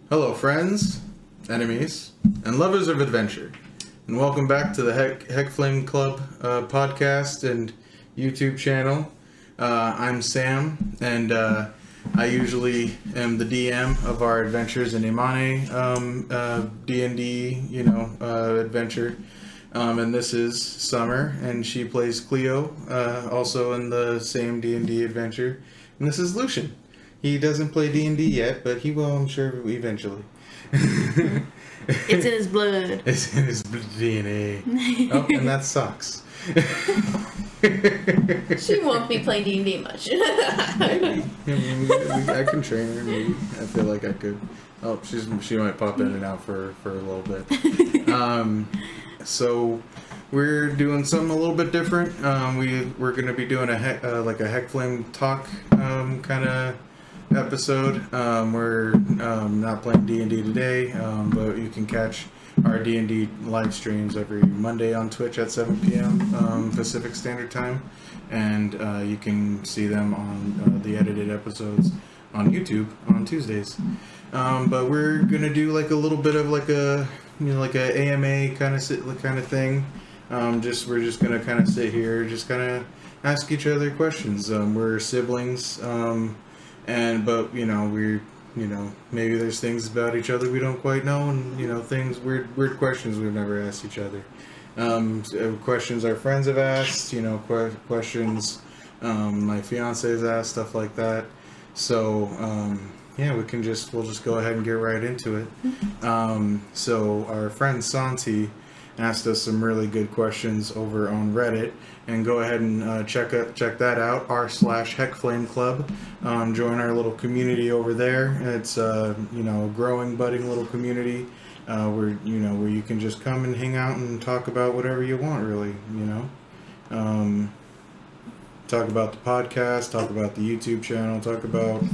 Hello, friends, enemies, and lovers of adventure, and welcome back to the Heck Flame Club podcast and YouTube channel. I'm Sam, and I usually am the DM of our adventures in Emane D&D, adventure. And this is Summer, and she plays Cleo, also in the same D&D adventure. And this is Lucian. He doesn't play D&D yet, but he will, I'm sure, eventually. It's in his blood. It's in his DNA. Oh, and that sucks. She won't be playing D&D much. Maybe. I can train her, maybe. I feel like I could. Oh, she might pop in and out for a little bit. So we're doing something a little bit different. We're going to be doing a Heck Flame talk kind of episode. We're not playing D&D today, but you can catch our D&D live streams every Monday on Twitch at 7 p.m. Pacific Standard Time, and you can see them on the edited episodes on YouTube on Tuesdays. But we're gonna do like a little bit of like a AMA kind of thing. We're just gonna kind of sit here, just kind of ask each other questions. We're siblings. But maybe there's things about each other we don't quite know, and things weird questions we've never asked each other. Questions our friends have asked, questions my fiance has asked, stuff like that. So we'll just go ahead and get right into it. So our friend Santi asked us some really good questions over on Reddit, and go ahead and check that out, r/Heck Flame Club. Join our little community over there. It's a growing, budding little community where you can just come and hang out and talk about whatever you want, really. Talk about the podcast, talk about the YouTube channel, talk about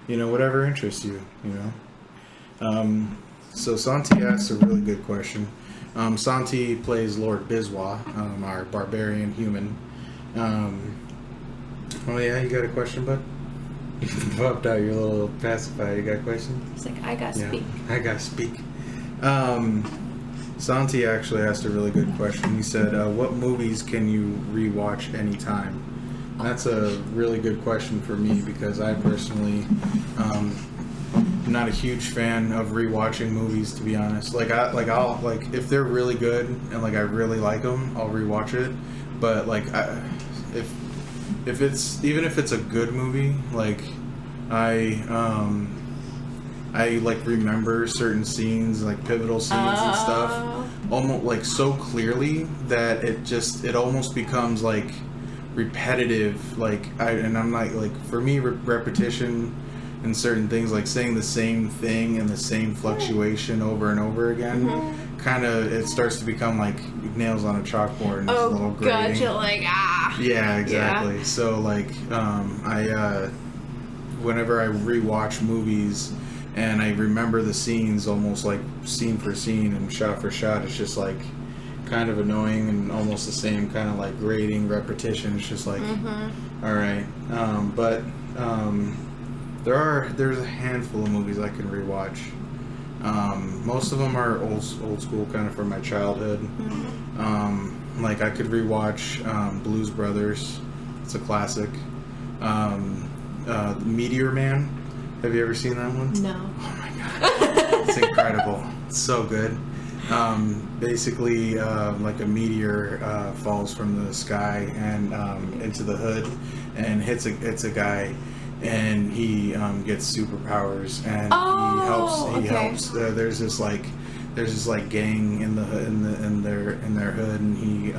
whatever interests you. So Santi asked a really good question. Santi plays Lord Biswa, our barbarian human. You got a question, bud? You popped out your little pacifier. You got a question? He's like, I gotta speak. I gotta speak. Santi actually asked a really good question. He said, what movies can you rewatch anytime? That's a really good question for me, because I personally I'm not a huge fan of rewatching movies, to be honest. I'll if they're really good and I really like them, I'll rewatch it. But if it's a good movie, I remember certain scenes, pivotal scenes and stuff, almost so clearly that it almost becomes repetitive. I'm not for me, repetition and certain things, saying the same thing and the same fluctuation over and over again, it starts to become nails on a chalkboard, and it's a little grating. God, you're Yeah, exactly. Yeah. So whenever I rewatch movies and I remember the scenes almost scene for scene and shot for shot, it's just kind of annoying and almost the same kind of grating repetition. It's just all right. There's a handful of movies I can rewatch. Most of them are old school, kind of from my childhood. I could rewatch Blues Brothers. It's a classic. Meteor Man. Have you ever seen that one? No. Oh my god, it's incredible. It's so good. Basically, a meteor falls from the sky and into the hood and hits a guy. And he gets superpowers, and he helps. There's this gang in their hood, and he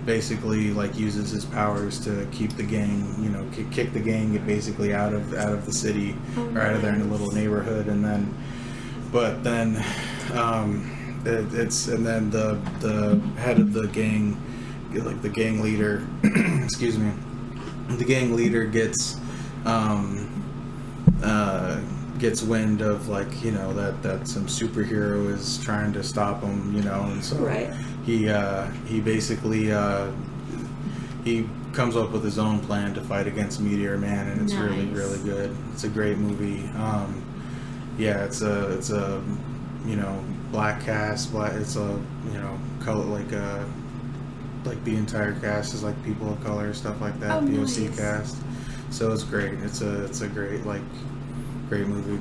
basically uses his powers to keep the gang, kick the gang basically out of the city, or out of their little neighborhood, and then the head of the gang, the gang leader, excuse me, the gang leader gets wind of that some superhero is trying to stop him, and so he basically he comes up with his own plan to fight against Meteor Man, and it's really good. It's a great movie. yeah, it's a you know, black cast. It's a, you know, color like the entire cast is like people of color, stuff like that. Oh, POC nice. cast. So it's great. It's a great like great movie.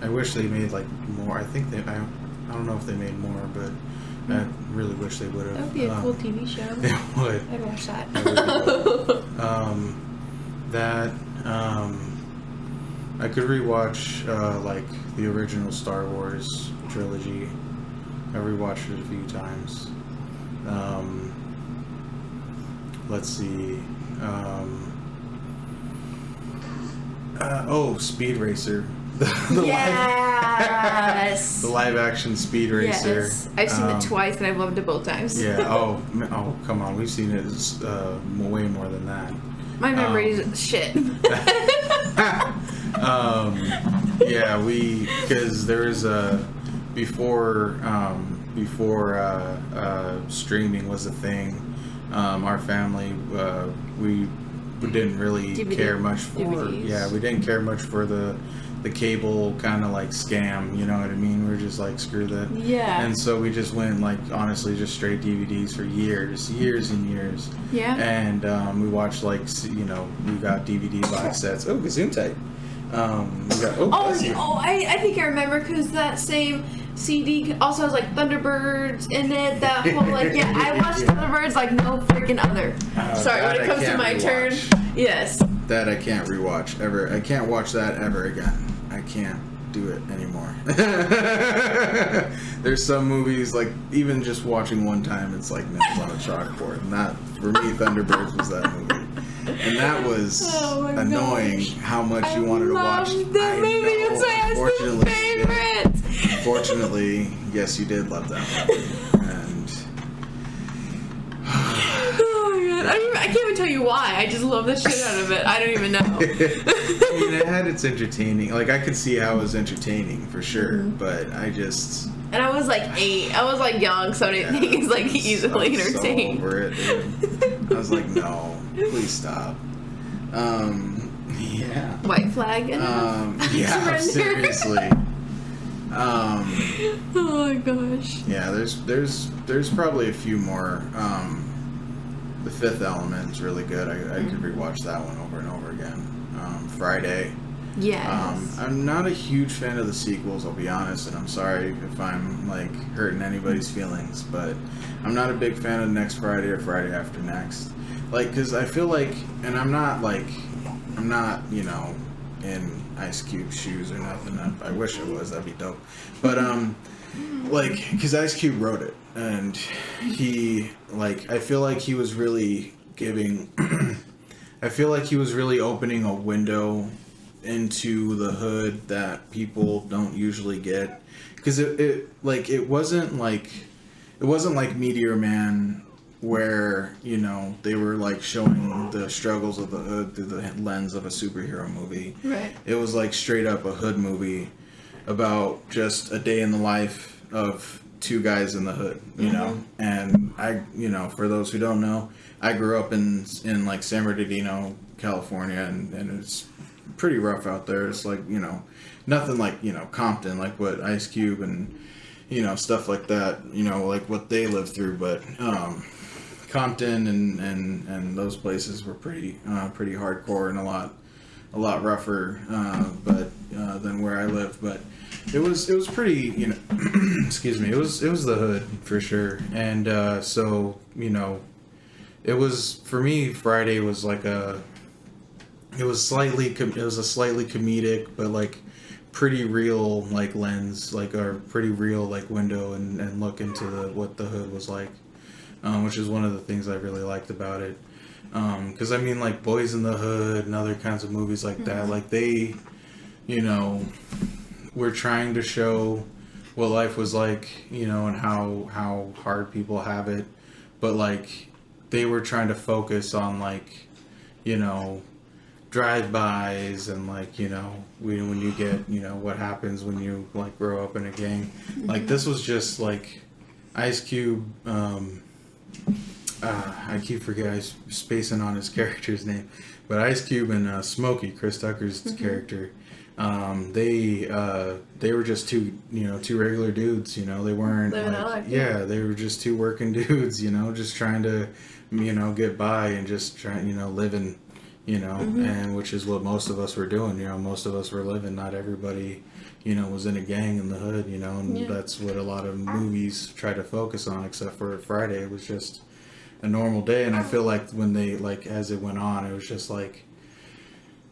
I wish they made like more. I think I don't know if they made more, but I really wish they would have. That would be a cool TV show. It would. I'd watch that. It would be cool. That I could rewatch like the original Star Wars trilogy. I rewatched it a few times. Let's see. Speed Racer. Yes. The live action Speed Racer. Yes. I've seen it twice and I've loved it both times. Yeah. Oh, come on. We've seen it way more than that. My memory is shit. Yeah, because there was before streaming was a thing. Our family we didn't really DVD. care much for DVDs. Yeah, we didn't care much for the cable kind of like scam, you know what I mean? We were just like, screw that. Yeah. And so we just went like, honestly, just straight DVDs for years and years. Yeah. And we watched like, you know, we got DVD box sets. Oh, Gesundheit. I think I remember because that same CD also has like Thunderbirds in it. That whole like I watched Thunderbirds like no freaking other. Sorry, when it comes to my turn, yes. That I can't rewatch ever. I can't watch that ever again. I can't do it anymore. There's some movies like even just watching one time, it's like nails on a chalkboard. Not for me. Thunderbirds was that movie. And that was annoying how much you wanted to watch. The movie. It's my favorite. Unfortunately, yes, you did love that movie. And oh my god, I can't even tell you why. I just love the shit out of it. I don't even know. I mean, it had its entertaining. Like I could see how it was entertaining for sure, but I just. And I was like 8. I was like young, so I didn't think it's like easily entertained. So over it, dude. I was like, no, please stop. Yeah. White flag. Yeah, seriously. Oh my gosh. Yeah, there's probably a few more. The Fifth Element's really good. I could rewatch that one over and over again. Friday. Yes. I'm not a huge fan of the sequels, I'll be honest, and I'm sorry if I'm like hurting anybody's feelings, but I'm not a big fan of Next Friday or Friday After Next. Like, because I feel like, and I'm not, you know, in Ice Cube's shoes or nothing. I wish I was, that'd be dope. But, like, because Ice Cube wrote it, and he, like, I feel like he was really giving, I feel like he was really opening a window into the hood that people don't usually get. Because it wasn't like Meteor Man, where, you know, they were like showing the struggles of the hood through the lens of a superhero movie. Right. It was like straight up a hood movie about just a day in the life of two guys in the hood, you know. And I, you know, for those who don't know, I grew up in like San Bernardino, California, and it's pretty rough out there. It's like, you know, nothing like, you know, Compton, like what Ice Cube and, you know, stuff like that, you know, like what they lived through. But Compton and those places were pretty hardcore and a lot rougher but than where I lived. But it was pretty, you know, excuse me, it was the hood for sure. And so, you know, it was, for me, Friday was like it was a slightly comedic, but like pretty real like lens, like a pretty real like window and look into what the hood was like, which is one of the things I really liked about it. Because I mean, like Boys in the Hood and other kinds of movies like that, like they, you know, were trying to show what life was like, you know, and how hard people have it, but like they were trying to focus on like, you know, drive-bys and like, you know, when you get, you know, what happens when you like grow up in a gang. Like this was just like Ice Cube. I keep forgetting, spacing on his character's name, but Ice Cube and Smokey, Chris Tucker's character, They were just two regular dudes. They weren't they were just two working dudes. Just trying to get by and just trying living. And which is what most of us were doing. Most of us were living. Not everybody was in a gang in the hood. And that's what a lot of movies try to focus on. Except for Friday, it was just a normal day. And I feel like when they as it went on, it was just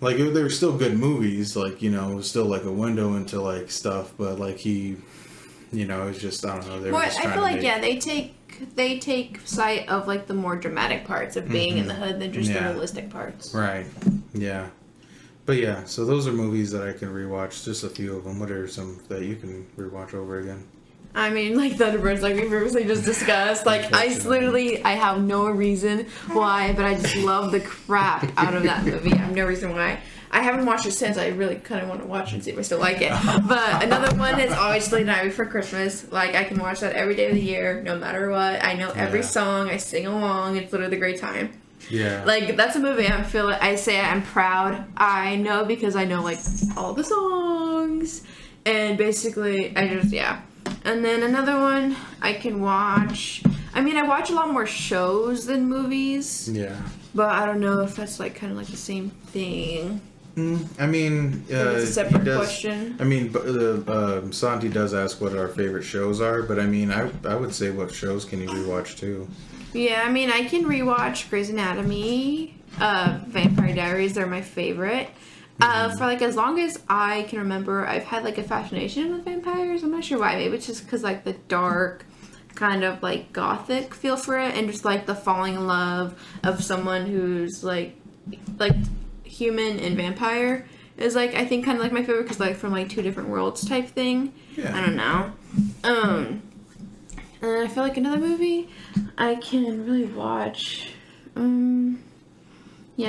they were still good movies, it was still a window into stuff, but he, it was just, I don't know. They were just I feel they take sight of the more dramatic parts of being in the hood than just the realistic parts. Right. Yeah. But yeah, so those are movies that I can rewatch. Just a few of them. What are some that you can rewatch over again? I mean, Thunderbirds, we previously just discussed. I have no reason why, but I just love the crap out of that movie. I have no reason why. I haven't watched it since. I really kind of want to watch it and see if I still like it. But another one is obviously Night Before Christmas. I can watch that every day of the year, no matter what. I know every song. I sing along. It's literally a great time. Yeah. That's a movie I say I'm proud. I know because I know, all the songs. And basically, And then another one I can watch. I mean, I watch a lot more shows than movies. Yeah. But I don't know if that's kind of the same thing. I mean, it's a separate question. I mean, Santi does ask what our favorite shows are, but I mean, I would say what shows can you rewatch too? Yeah, I mean, I can rewatch Grey's Anatomy, Vampire Diaries. They're my favorite. For as long as I can remember, I've had a fascination with vampires. I'm not sure why. Maybe it's just because the dark kind of gothic feel for it, and just the falling in love of someone who's human and vampire is I think kind of my favorite because from two different worlds type thing. Yeah. I don't know. And I feel another movie I can really watch. Yeah,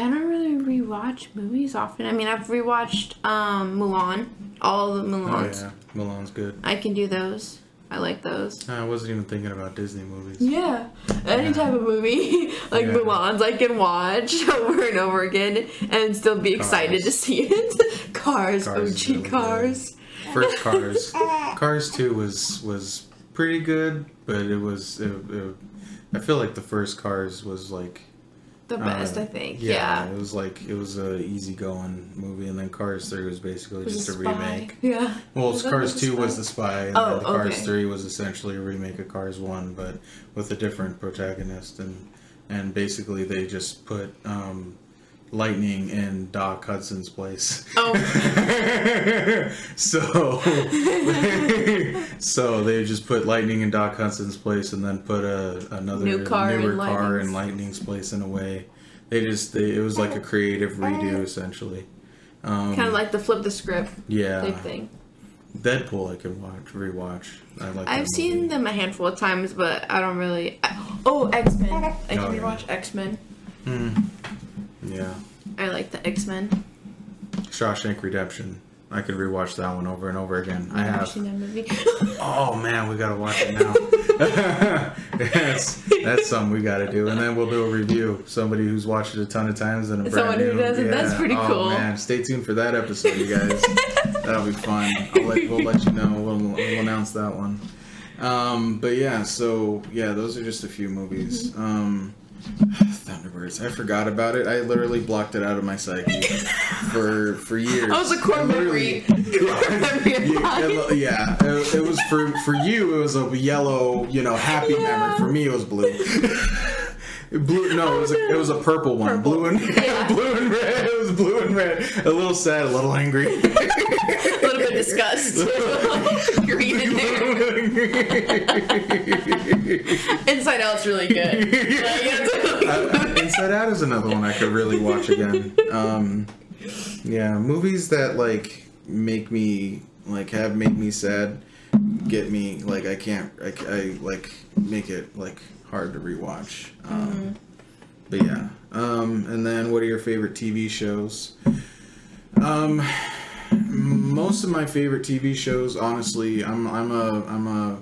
I don't really rewatch movies often. I mean, I've rewatched Mulan, all of the Mulans. Oh yeah, Mulan's good. I can do those. I like those. I wasn't even thinking about Disney movies. Yeah, any type of movie Mulan's I can watch over and over again and still be excited to see it. Cars OG Cars. First Cars. Cars 2 was pretty good, but it was. I feel the first Cars was the best, I think. Yeah. It was a easygoing movie, and then Cars 3 was basically just a remake. Yeah. Well, Cars 2 was the spy, and then Cars 3 was essentially a remake of Cars 1, but with a different protagonist, and basically they just put Lightning in Doc Hudson's place. Oh. So they just put Lightning in Doc Hudson's place, and then put another newer car in Lightning's place. In a way, it was a creative redo essentially. Kind of the flip the script. Type thing. Deadpool I can rewatch. I've seen them a handful of times, but I don't really. X-Men. I can rewatch X-Men. Yeah. I like the X-Men. Shawshank Redemption. I could rewatch that one over and over again. I have. Seen that movie. Oh man, we gotta watch it now. that's something we gotta do, and then we'll do a review. Somebody who's watched it a ton of times and someone who does it. That's pretty cool. Oh man, stay tuned for that episode, you guys. That'll be fun. We'll let you know. We'll announce that one. But yeah, so yeah, those are just a few movies. Thunderbirds. I forgot about it. I literally blocked it out of my psyche for years. I was a core memory. Yeah. It was for you. It was a yellow, happy memory. For me, it was blue. Blue. No, it was a purple one. Purple. Blue and red. It was blue and red. A little sad, a little angry. A little bit disgust. Green in there. Inside Out's really good. Inside Out is another one I could really watch again. Yeah, movies that make me make me sad, get me I can't I make it hard to rewatch. But yeah. And then what are your favorite TV shows? Most of my favorite TV shows, honestly, I'm a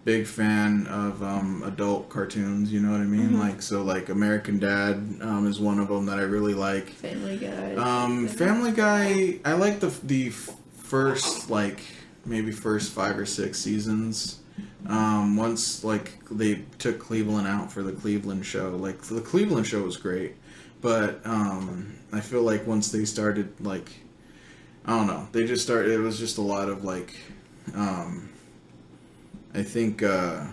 big fan of adult cartoons. You know what I mean? Mm-hmm. Like so, like American Dad is one of them that I really like. Family Guy. Family Guy. I like the first like maybe first 5 or 6 seasons. Once like they took Cleveland out for the Cleveland show, like the Cleveland show was great, but I feel like once they started like, I don't know, they just started. It was just a lot of like, I think I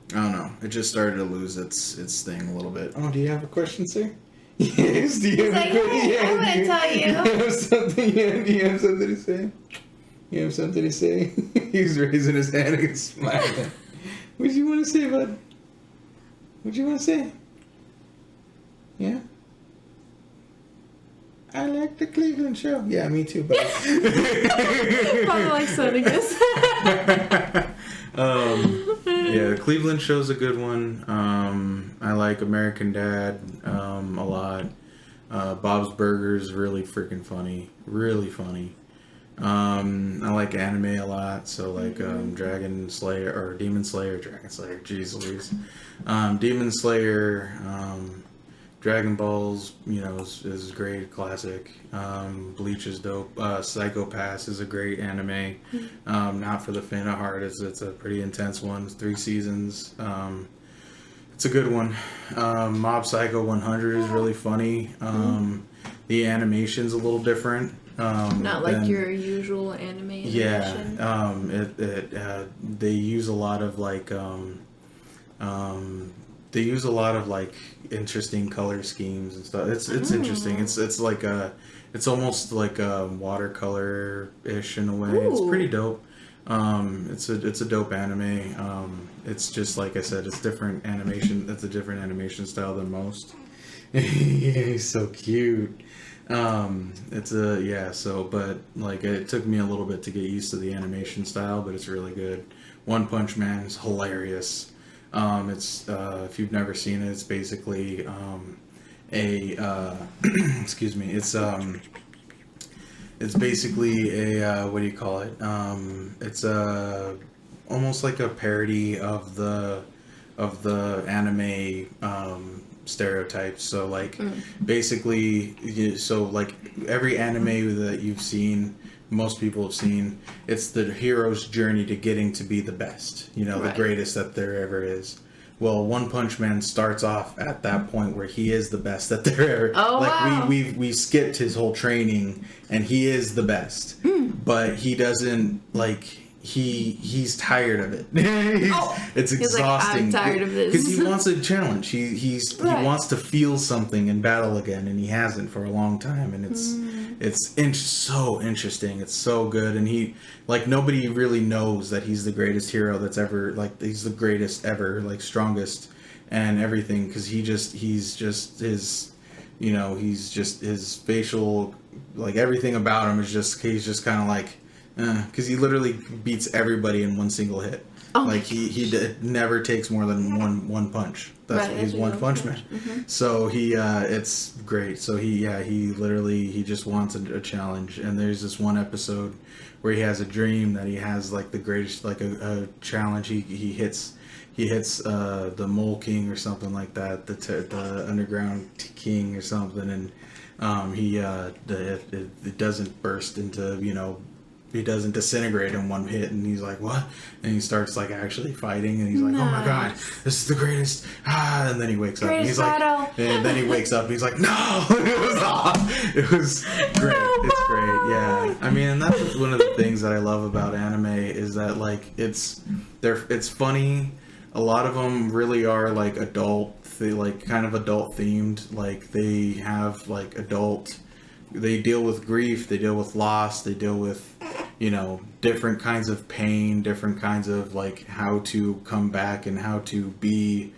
don't know. It just started to lose its thing a little bit. Oh, do you have a question, sir? Yes. Do you have a question? I'm gonna tell you. You have something? Do you have something to say? You have something to say? He's raising his hand and smiling. What do you want to say, bud? What do you want to say? Yeah? I like the Cleveland show. Yeah, me too, bud. Probably like Sonicus. Yeah, the Cleveland show's a good one. I like American Dad a lot. Bob's Burgers, really freaking funny. Really funny. I like anime a lot, so like Dragon Slayer or Demon Slayer, jeez Louise. Demon Slayer, Dragon Balls, you know, is great, classic. Bleach is dope. Psycho Pass is a great anime. Not for the faint of heart. It's a pretty intense one. 3 seasons. It's a good one. Mob Psycho 100 is really funny. The animation's a little different. Not like your usual anime animation. Yeah. They use a lot of like interesting color schemes and stuff. It's interesting. It's like it's almost like a watercolor-ish in a way. Ooh. It's pretty dope. It's a dope anime. It's just like I said, it's different animation. It's a different animation style than most. He's so cute. But like it took me a little bit to get used to the animation style, but it's really good. One Punch Man is hilarious. It's if you've never seen it, it's basically excuse me, it's basically a what do you call it? It's almost like a parody of the anime stereotypes. So like basically, so like every anime that you've seen, most people have seen, it's the hero's journey to getting to be the best, you know, right. The greatest that there ever is. Well, One Punch Man starts off at that point where he is the best that there ever. Oh, like wow. we skipped his whole training and he is the best, but he doesn't like. He's tired of it. It's exhausting. He's like, I'm tired of this. Because he wants a challenge. He Right. wants to feel something in battle again, and he hasn't for a long time. And it's so interesting. It's so good, and he like nobody really knows that he's the greatest hero that's ever like he's the greatest ever, like strongest and everything. Because he's just his, you know, he's just his facial, like everything about him is just he's just kind of like. Because he literally beats everybody in one single hit. Oh like he never takes more than one punch. That's right, he's One Punch Man. Mm-hmm. So he it's great. So he literally just wants a challenge. And there's this one episode where he has a dream that he has like the greatest like a challenge. He hits the Mole King or something like that, the Underground King or something, and it doesn't burst into, you know. He doesn't disintegrate in one hit, and he's like, what? And he starts like actually fighting, and he's like, oh my god, this is the greatest. And then he wakes up, and he's like, and then he wakes up, and he's like, no. It was great. It's great. Yeah. I mean, and that's one of the things that I love about anime is that like it's funny. A lot of them really are like adult, like kind of adult themed. Like they have like they deal with grief, they deal with loss, they deal with, you know, different kinds of pain, different kinds of like how to come back and how to be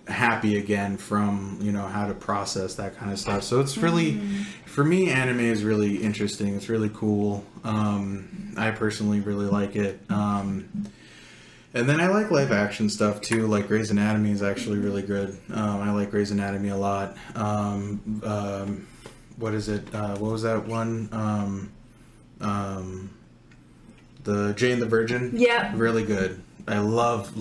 happy again from, you know, how to process that kind of stuff. So it's really, for me, anime is really interesting. It's really cool. I personally really like it. And then I like live action stuff too. Like Grey's Anatomy is actually really good. I like Grey's Anatomy a lot. What is it? What was that one? the Jane the Virgin. Yep. Really good. I love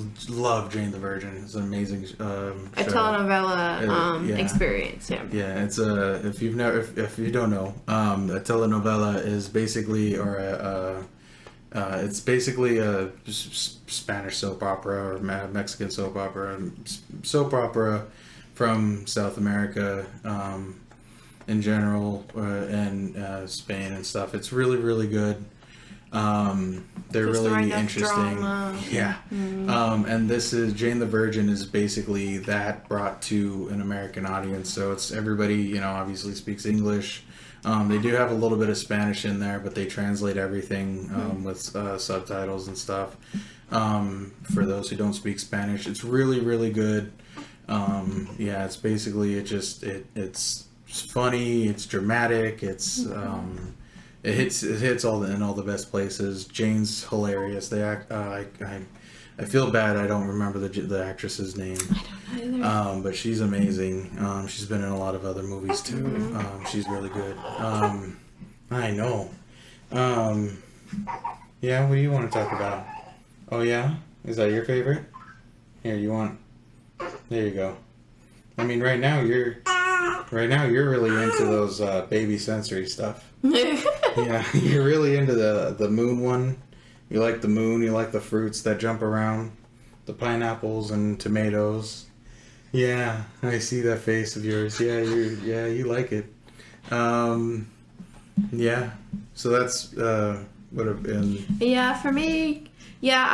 Jane the Virgin. It's an amazing show. A telenovela experience. Yeah. Yeah, it's if you don't know, a telenovela is basically it's basically a Spanish soap opera or Mexican soap opera from South America in general and Spain and stuff. It's really, really good. They're Just really the interesting. drama. Yeah. And this is Jane the Virgin is basically that brought to an American audience. So it's everybody, obviously speaks English. They do have a little bit of Spanish in there, but they translate everything with subtitles and stuff. For those who don't speak Spanish, it's really, really good. It's basically it's funny, it's dramatic, it's it hits all the best places. Jane's hilarious. They act. I feel bad. I don't remember the actress's name. I don't either. But she's amazing. She's been in a lot of other movies too. She's really good. I know. Yeah. What do you want to talk about? Oh yeah. Is that your favorite? Here, you want? There you go. I mean, right now you're really into those baby sensory stuff. Yeah, you're really into the moon one. You like the moon. You like the fruits that jump around, the pineapples and tomatoes. Yeah, I see that face of yours. Yeah, you like it. Yeah. So that's would have been. Yeah, for me. Yeah,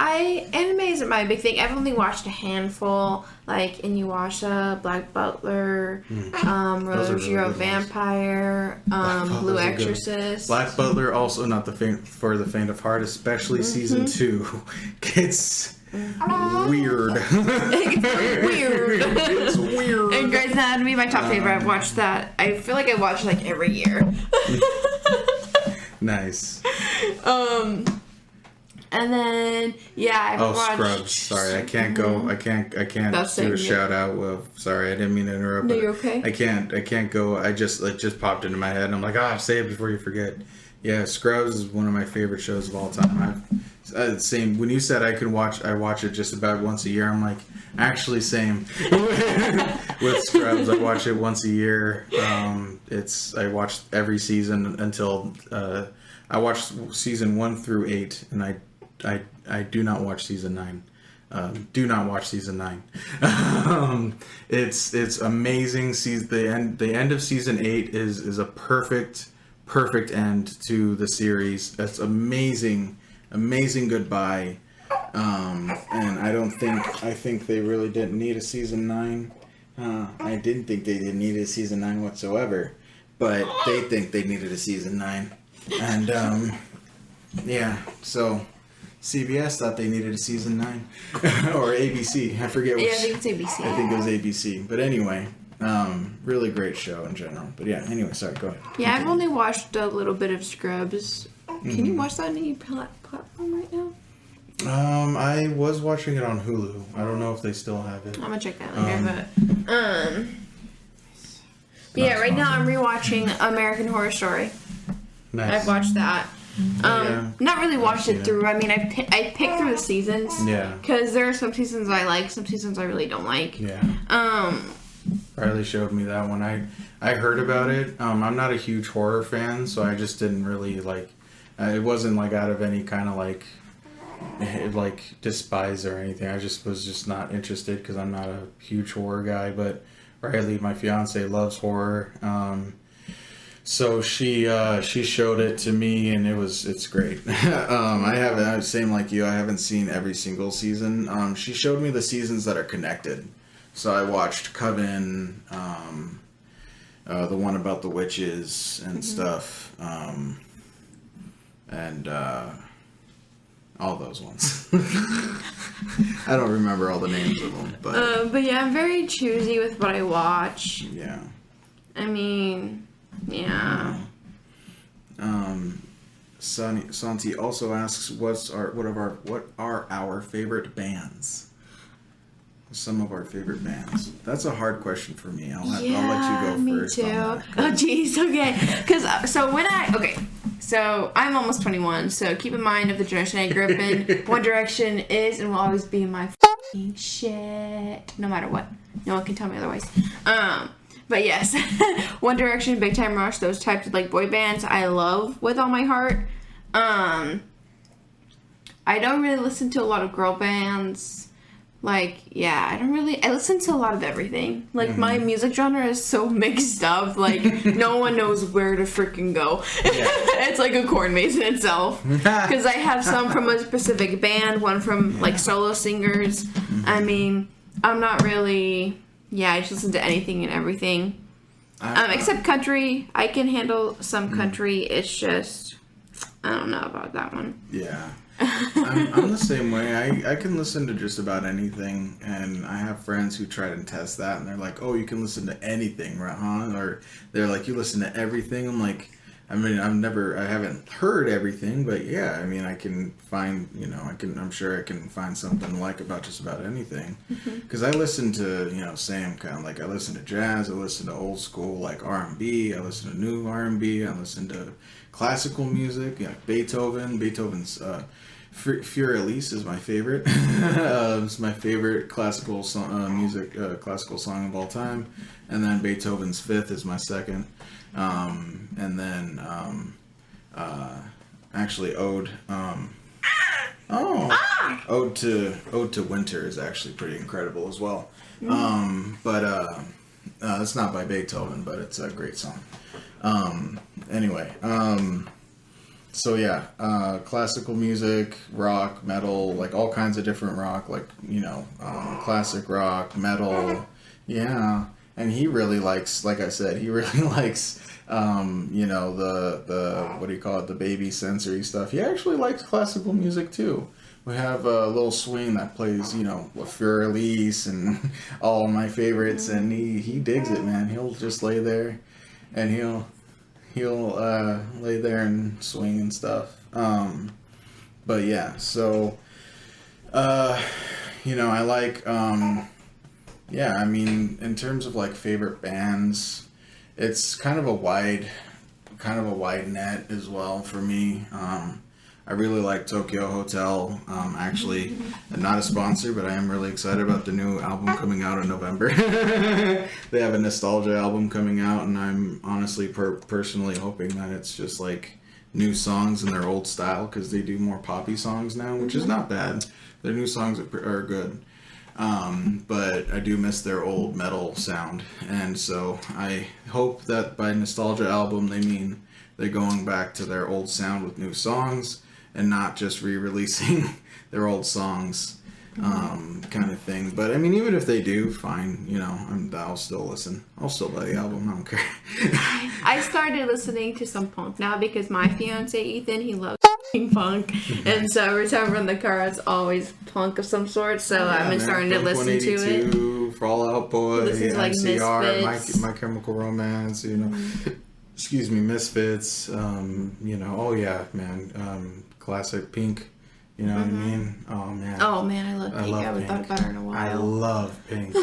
anime isn't my big thing. I've only watched a handful, like Inuyasha, Black Butler, Road Zero Vampire, Blue Exorcist. Black Butler also not for the faint of heart, especially season 2. It's weird. It's weird. And Grey's Anatomy, my top favorite. I've watched that. I feel like I watch like every year. Nice. And then I've watched Scrubs. Sorry, I can't go. I can't do a shout out. Well, sorry, I didn't mean to interrupt. No, you're okay. I can't go. It just popped into my head, and I'm like, say it before you forget. Yeah, Scrubs is one of my favorite shows of all time. Same. When you said I watch it just about once a year. I'm like, actually, same. With Scrubs, I watch it once a year. I watched every season until I watched season 1 through 8, and I do not watch season 9. Do not watch season 9. It's amazing. The end of season 8 is a perfect end to the series. That's amazing goodbye. And I think they really didn't need a season 9. I didn't think they didn't need a season 9 whatsoever, but they think they needed a season 9. And so CBS thought they needed a season 9 or ABC. I forget which. Yeah, I think it's ABC. I think it was ABC. But anyway, really great show in general. But yeah, anyway, sorry, go ahead. Yeah, I've only watched a little bit of Scrubs. Can you watch that on any platform right now? I was watching it on Hulu. I don't know if they still have it. I'm gonna check that later, but yeah, right now I'm rewatching American Horror Story. Nice. I've watched that. Not really watched it through. I mean, I picked through the seasons. Yeah. Because there are some seasons I like, some seasons I really don't like. Yeah. Riley showed me that one. I heard about it. I'm not a huge horror fan, so I just didn't really like. It wasn't like out of any kind of like despise or anything. I was just not interested because I'm not a huge horror guy. But Riley, my fiance, loves horror. So she showed it to me, and it's great. I haven't, same like you, I haven't seen every single season. She showed me the seasons that are connected. So I watched Coven, the one about the witches and stuff, and all those ones. I don't remember all the names of them, but yeah, I'm very choosy with what I watch. Yeah. I mean. Yeah. Santi also asks, what are our favorite bands? Some of our favorite bands. That's a hard question for me. I'll let you go me first. Too. Oh, jeez. Okay. Because So I'm almost 21. So keep in mind, of the generation I grew up in, One Direction is and will always be my f***ing shit, no matter what. No one can tell me otherwise. But yes, One Direction, Big Time Rush, those types of like boy bands, I love with all my heart. I don't really listen to a lot of girl bands. Like, yeah, I listen to a lot of everything. Like, my music genre is so mixed up, like, no one knows where to freaking go. Yeah. It's like a corn maze in itself. Because I have some from a specific band, one from, like, solo singers. I mean, I'm not really, I just listen to anything and everything. Except country. I can handle some country, it's just, I don't know about that one. Yeah. I'm the same way. I can listen to just about anything, and I have friends who try to test that, and they're like, "Oh, you can listen to anything, right? Huh?" Or they're like, "You listen to everything." I'm like, I mean, I haven't heard everything, but yeah, I mean, I can find, I'm sure I can find something like about just about anything, because I listen to, same kind of like I listen to jazz, I listen to old school like R&B, I listen to new R&B, I listen to classical music, Beethoven's. Fur Elise is my favorite. It's my favorite classical classical song of all time, and then Beethoven's Fifth is my second, and then actually Ode. Ode to Winter is actually pretty incredible as well. But it's not by Beethoven, but it's a great song. Anyway. So yeah, classical music, rock, metal, like all kinds of different rock, like, classic rock, metal, yeah. And he really likes, like I said, the what do you call it, the baby sensory stuff. He actually likes classical music too. We have a little swing that plays, Fur Elise and all my favorites, and he digs it, man. He'll just lay there and he'll lay there and swing and stuff. But yeah, so, I like, I mean, in terms of like favorite bands, it's kind of a wide net as well for me. I really like Tokyo Hotel. Actually, not a sponsor, but I am really excited about the new album coming out in November. They have a nostalgia album coming out, and I'm honestly personally hoping that it's just like new songs in their old style, because they do more poppy songs now, which is not bad. Their new songs are good. But I do miss their old metal sound, and so I hope that by nostalgia album they mean they're going back to their old sound with new songs, and not just re-releasing their old songs, kind of thing. But I mean, even if they do, fine, I'll still listen. I'll still buy the album, I don't care. I started listening to some punk now because my fiance Ethan, he loves punk, and so every time we're in the car, it's always punk of some sort. So I've been starting to listen to it. Fall Out Boy, listen to like MCR, Misfits. My Chemical Romance, Excuse me, Misfits. Oh yeah, man. Classic Pink. You know what I mean? Oh man. Oh man, I love Pink. I haven't thought about her in a while. I love Pink.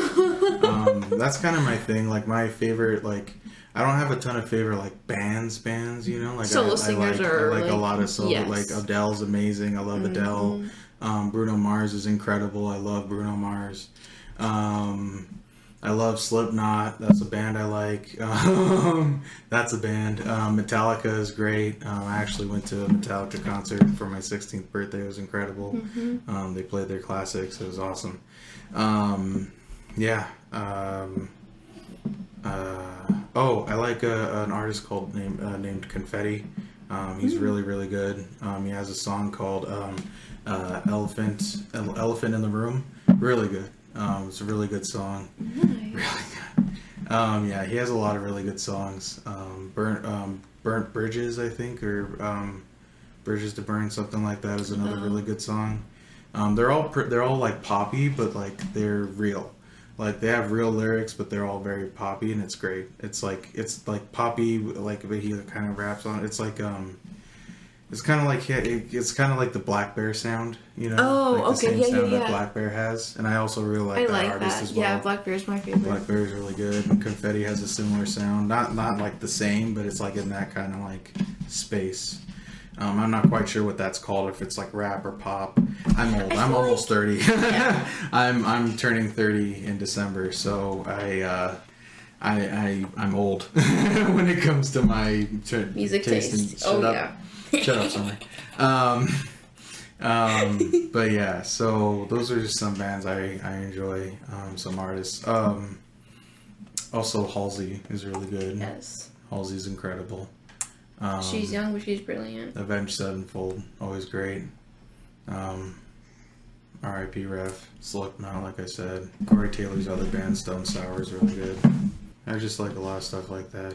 That's kind of my thing. Like my favorite, like I don't have a ton of favorite like bands. Like solo singers I like a lot of solo. Yes. Like Adele's amazing. I love Adele. Bruno Mars is incredible. I love Bruno Mars. I love Slipknot. That's a band I like. That's a band. Metallica is great. I actually went to a Metallica concert for my 16th birthday. It was incredible. They played their classics. It was awesome. I like an artist called named Confetti. He's really, really good. He has a song called Elephant in the Room. Really good. It's a really good song. Nice. Really good. He has a lot of really good songs. Burnt Bridges, I think, or Bridges to Burn, something like that, is another really good song. They're all like poppy, but like they're real. Like they have real lyrics, but they're all very poppy, and it's great. It's like poppy, like but he kind of raps on. It's like It's kind of like it's kind of like the Black Bear sound, you know. Oh, like the okay, same sound yeah. that Black Bear has, and I also really like that artist as well. Yeah, Black Bear's my favorite. Black Bear's really good. And Confetti has a similar sound, not like the same, but it's like in that kind of like space. I'm not quite sure what that's called, if it's like rap or pop. I'm old. I'm almost 30. Yeah. I'm turning 30 in December, so I'm old when it comes to my music taste. Shut up, Summer. But yeah, so those are just some bands I enjoy. Some artists. Also, Halsey is really good. Yes. Halsey's incredible. She's young, but she's brilliant. Avenged Sevenfold, always great. R.I.P. Ref, Slipknot, like I said. Corey Taylor's other band, Stone Sour, is really good. I just like a lot of stuff like that.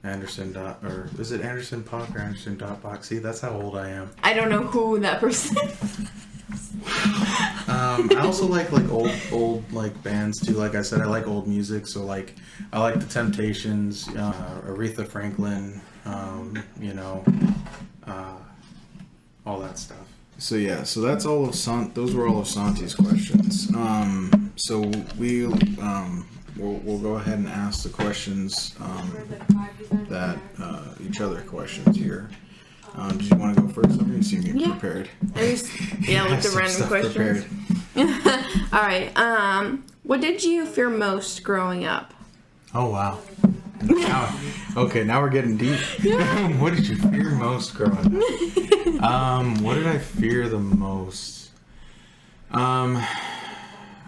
Anderson is it Anderson Paak or Anderson Paak? See, that's how old I am. I don't know who that person is. I also like old like bands too. Like I said, I like old music, so like I like the Temptations, Aretha Franklin, all that stuff. So yeah, so that's all of those were all of Santi's questions. So we'll go ahead and ask the questions that each other questions here. Did you want to go first? You seem prepared. With the random questions. All right. What did you fear most growing up? Oh wow. Now we're getting deep. Yeah. What did you fear most growing up? What did I fear the most?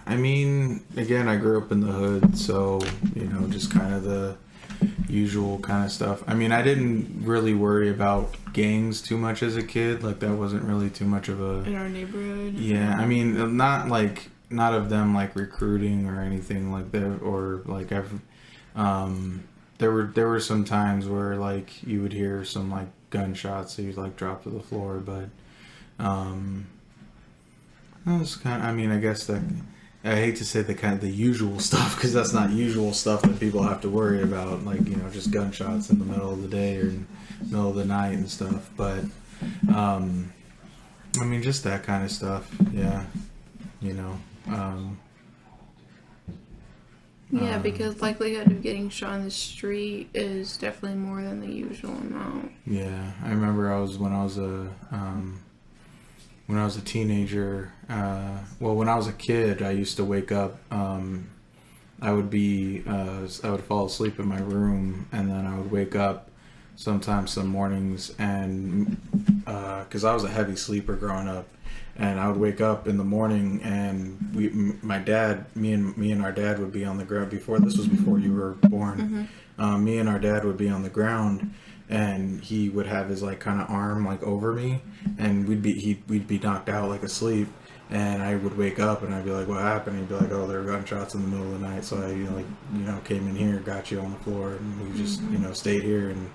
I mean, again, I grew up in the hood, so just kind of the usual kind of stuff. I mean, I didn't really worry about gangs too much as a kid. Like, that wasn't really too much of a... In our neighborhood? Yeah, I mean, not of them, like, recruiting or anything like that, or, like, there were some times where, like, you would hear some, like, gunshots that you'd, like, drop to the floor, but, that was kind of, I mean, I guess that... I hate to say the usual stuff, because that's not usual stuff that people have to worry about, like, just gunshots in the middle of the day or in the middle of the night and stuff. But, I mean, just that kind of stuff, yeah, Yeah, because likelihood of getting shot in the street is definitely more than the usual amount. Yeah, I remember when I was a teenager, when I was a kid, I used to wake up, I would fall asleep in my room, and then I would wake up sometimes some mornings, and, cause I was a heavy sleeper growing up, and I would wake up in the morning, and me and our dad would be on the ground before you were born. Mm-hmm. Me and our dad would be on the ground, and he would have his like kind of arm like over me, and we'd be knocked out like asleep, and I would wake up and I'd be like, what happened? He'd be like, oh, there were gunshots in the middle of the night, so I came in here, got you on the floor, and we just stayed here, and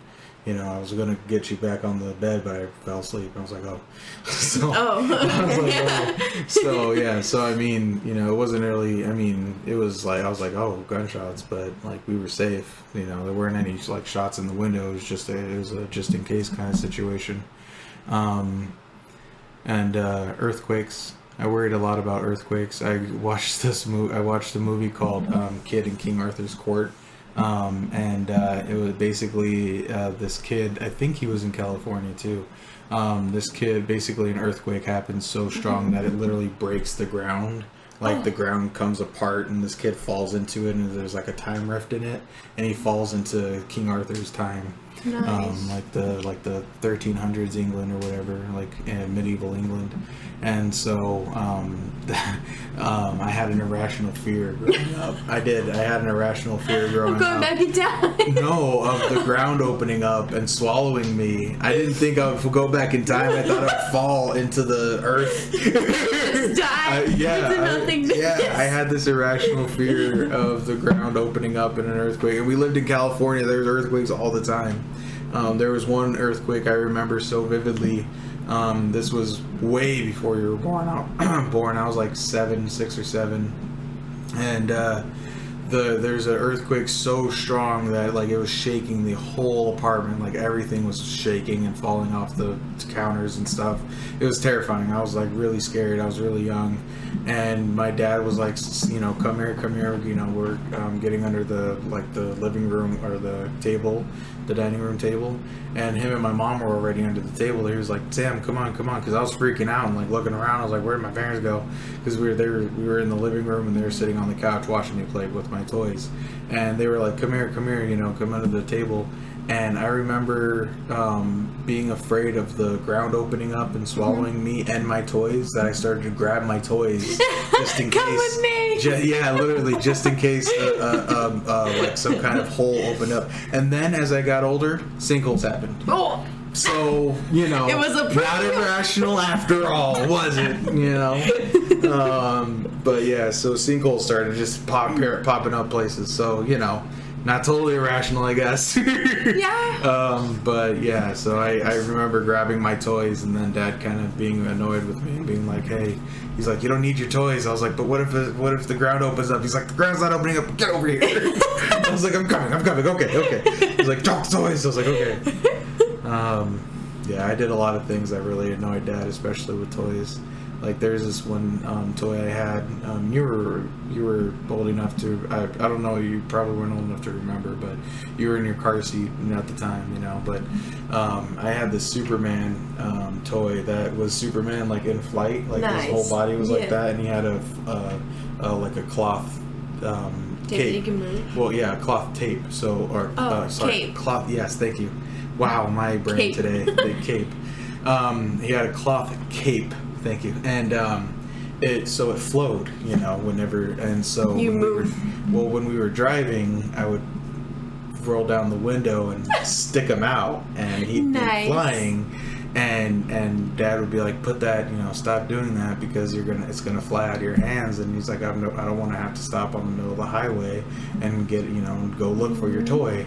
I was gonna get you back on the bed, but I fell asleep. I was like, oh. So, I was like, oh. So yeah, so I mean, it wasn't really. I mean, it was like I was like, oh, gunshots, but like we were safe. There weren't any like shots in the window. It was a just in case kind of situation. And earthquakes. I worried a lot about earthquakes. I watched a movie called Kid in King Arthur's Court. It was basically this kid, I think he was in California too. This kid, basically an earthquake happens so strong that it literally breaks the ground. Like the ground comes apart, and this kid falls into it, and there's like a time rift in it, and he falls into King Arthur's time. Nice. Like the 1300s England or whatever, like in medieval England. And so I had an irrational fear growing up. I had an irrational fear growing up. Going back in time. No, of the ground opening up and swallowing me. I didn't think I would go back in time. I thought I'd fall into the earth. Just die. I had this irrational fear of the ground opening up in an earthquake. And we lived in California. There's earthquakes all the time. There was one earthquake I remember so vividly. This was way before you were born. I was like 6 or 7, and there's an earthquake so strong that like it was shaking the whole apartment. Like everything was shaking and falling off the counters and stuff. It was terrifying. I was like really scared. I was really young, and my dad was like, you know, come here. You know, we're getting under the living room or the table, the dining room table, and him and my mom were already under the table. He was like, Sam, come on, because I was freaking out and like looking around. I was like, where did my parents go? Because we were there. We were in the living room and they were sitting on the couch watching me play with my toys, and they were like, come here, you know, come under the table. And I remember being afraid of the ground opening up and swallowing me and my toys, that I started to grab my toys just in case. Come with me. Yeah, literally, just in case like some kind of hole opened up. And then as I got older, sinkholes happened. Oh. So, you know, it was not irrational after all, was it? You know? But yeah, so sinkholes started just popping up places. So, you know, not totally irrational, I guess. Yeah. But yeah, so I remember grabbing my toys and then Dad kind of being annoyed with me and being like, hey, he's like, you don't need your toys. I was like, but what if the ground opens up? He's like, the ground's not opening up. Get over here. I was like, I'm coming. Okay. He's like, drop the toys. I was like, okay. Yeah, I did a lot of things that really annoyed Dad, especially with toys. Like there's this one toy I had. You were old enough to. I don't know. You probably weren't old enough to remember, but you were in your car seat at the time, you know. But I had this Superman toy that was Superman like in flight, like nice. His whole body was like that, and he had a like a cloth tape cape. You can move. Well, yeah, cloth tape. So sorry, cape. Cloth. Yes, thank you. Wow, my brain Cape. today. The cape. He had a cloth cape. Thank you. And it flowed, you know, whenever, and so when we were driving, I would roll down the window and stick him out, and he'd be flying, and Dad would be like, put that, you know, stop doing that because it's gonna fly out of your hands. And he's like, I don't want to have to stop on the middle of the highway and get, you know, go look for your toy.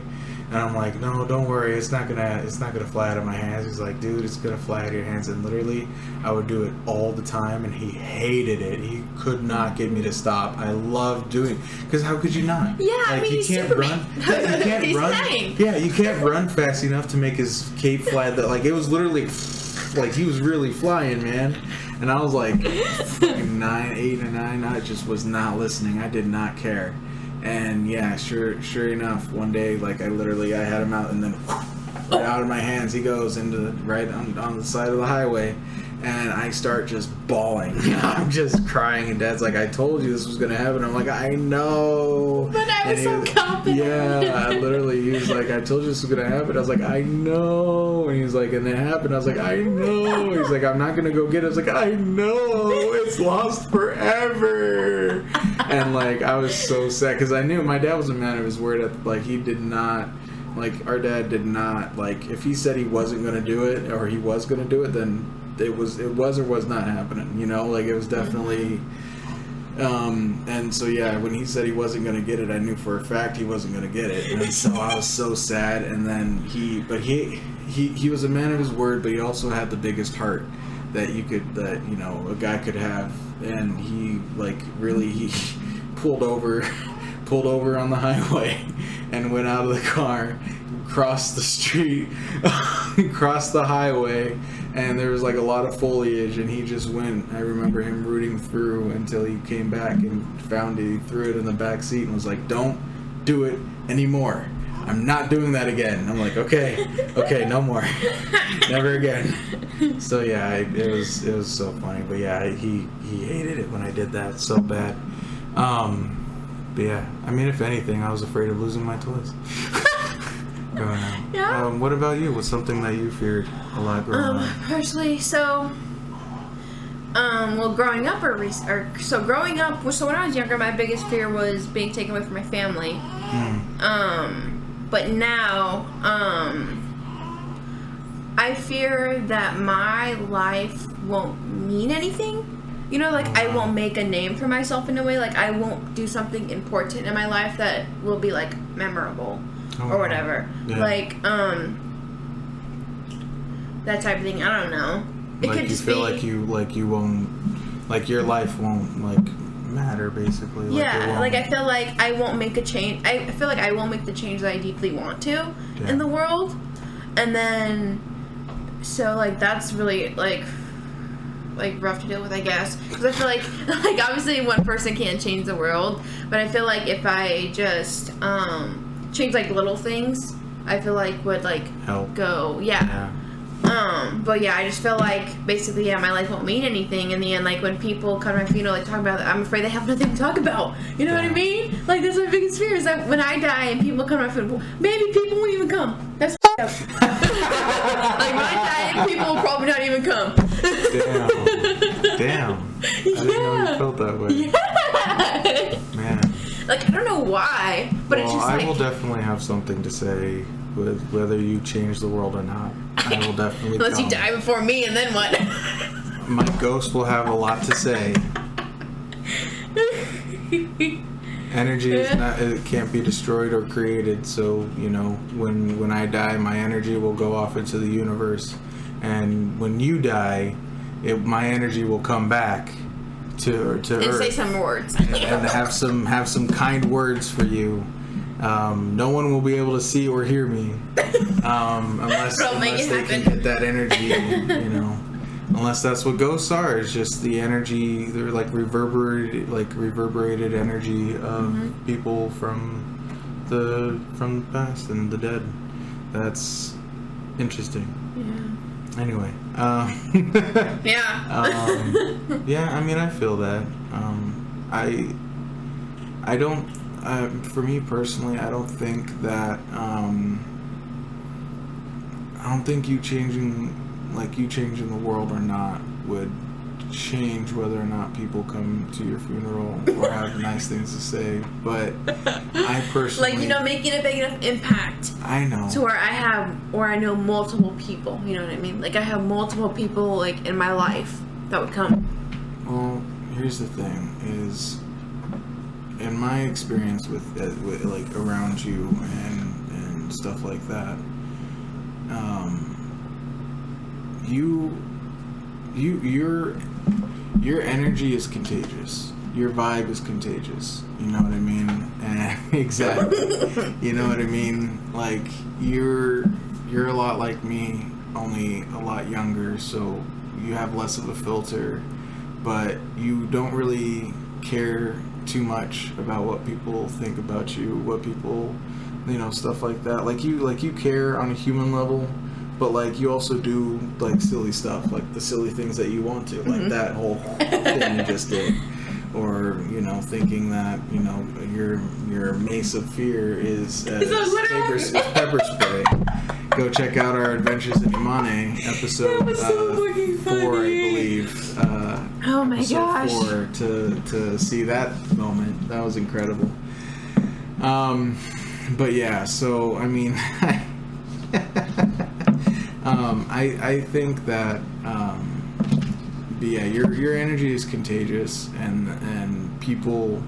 And I'm like, no, don't worry, it's not gonna fly out of my hands. He's like, dude, it's gonna fly out of your hands. And literally, I would do it all the time, and he hated it. He could not get me to stop. I love doing, because how could you not? Yeah, like, I mean, you can't run. Yeah, you can't run. Saying. Yeah, you can't run fast enough to make his cape fly. Like it was literally, like he was really flying, man. And I was like, fucking 8 or 9. I just was not listening. I did not care. And yeah, sure enough, one day, like I had him out, and then right out of my hands he goes into right on the side of the highway, and I start just bawling. I'm just crying, and Dad's like, I told you this was gonna happen. I'm like, I know. But I was so confident. Yeah, literally, he was like, I told you this was gonna happen. I was like, I know. And he's like, and it happened. I was like, I know. He's like, I'm not gonna go get it. I was like, I know. It's lost forever. And like, I was so sad because I knew my dad was a man of his word. Like, he did not. Like, our dad did not, like, if he said he wasn't going to do it, or he was going to do it, then it was or was not happening, you know? Like, it was definitely, and so, yeah, when he said he wasn't going to get it, I knew for a fact he wasn't going to get it, and so I was so sad. And then he was a man of his word, but he also had the biggest heart that you know, a guy could have, and he, like, really, he pulled over on the highway and went out of the car, crossed the street, crossed the highway, and there was like a lot of foliage, and he just went. I remember him rooting through until he came back and found it. He threw it in the back seat and was like, don't do it anymore. I'm not doing that again. I'm like, okay, no more. Never again. So yeah, it was so funny. But yeah, he hated it when I did that so bad. But yeah, I mean, if anything, I was afraid of losing my toys. Yeah. What about you? What's something that you feared a lot growing up? Personally, so, well, growing up when I was younger, my biggest fear was being taken away from my family. But now, I fear that my life won't mean anything. You know, like, I won't make a name for myself in a way. Like, I won't do something important in my life that will be, like, memorable or whatever. Yeah. Like, that type of thing. I don't know. It like, could just you feel be... like you won't, like, your life won't, like, matter, basically. Yeah, like I feel like I won't make a change. I feel like I won't make the change that I deeply want to in the world. And then, so like that's really like rough to deal with, I guess. Because I feel like obviously one person can't change the world, but I feel like if I just change like little things, I feel like would like help. Go, yeah. But yeah, I just feel like basically, yeah, my life won't mean anything in the end. Like when people come to my funeral, like talk about it, I'm afraid they have nothing to talk about. You know what I mean? Like that's my biggest fear is that when I die and people come to my funeral, maybe people won't even come. That's up. Like when I die, people will probably not even come. Damn. I didn't know you felt that way. Yeah. Man. Like I don't know why, but it's just like I will definitely have something to say with whether you change the world or not. I will definitely unless you die before me, and then what? My ghost will have a lot to say. Energy is not, it can't be destroyed or created, so you know, when I die, my energy will go off into the universe, and when you die, my energy will come back to Earth and say some words and have some kind words for you. No one will be able to see or hear me unless they can get that energy, you know. Unless that's what ghosts are. It's just the energy. They're like reverberated energy of people from the past and the dead. That's interesting. Yeah. Anyway. Yeah. Yeah. I mean, I feel that. I don't. For me personally, I don't think that. I don't think you changing the world or not would change whether or not people come to your funeral or have nice things to say. But I personally, like, making a big enough impact. I know. To where I know multiple people. You know what I mean? Like I have multiple people like in my life that would come. Well, here's the thing: is in my experience with like around you and stuff like that. Your energy is contagious. Your vibe is contagious. You know what I mean? And exactly. You know what I mean? Like you're a lot like me, only a lot younger, so you have less of a filter, but you don't really care too much about what people think about you, what people, stuff like that. Like you care on a human level, but like you also do like silly stuff, like the silly things that you want to, like that whole thing you just did, or thinking that your mace of fear is pepper spray. Go check out our Adventures in Emane episode 4, I believe. Oh my gosh! 4 to see that moment. That was incredible. But yeah, so I mean, I think that yeah, your energy is contagious, and people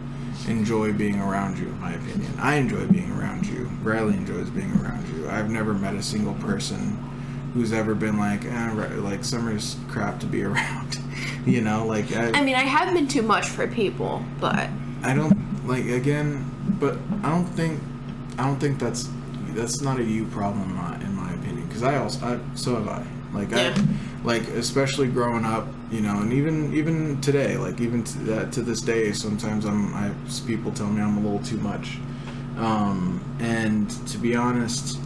enjoy being around you. In my opinion, I enjoy being around you. Riley enjoys being around you. I've never met a single person who's ever been like Summer's crap to be around. I mean, I have been too much for people, but I don't but I don't think that's not a you problem, in my opinion, because so have I. Especially growing up, and even today, even to this day, sometimes people tell me I'm a little too much, and to be honest,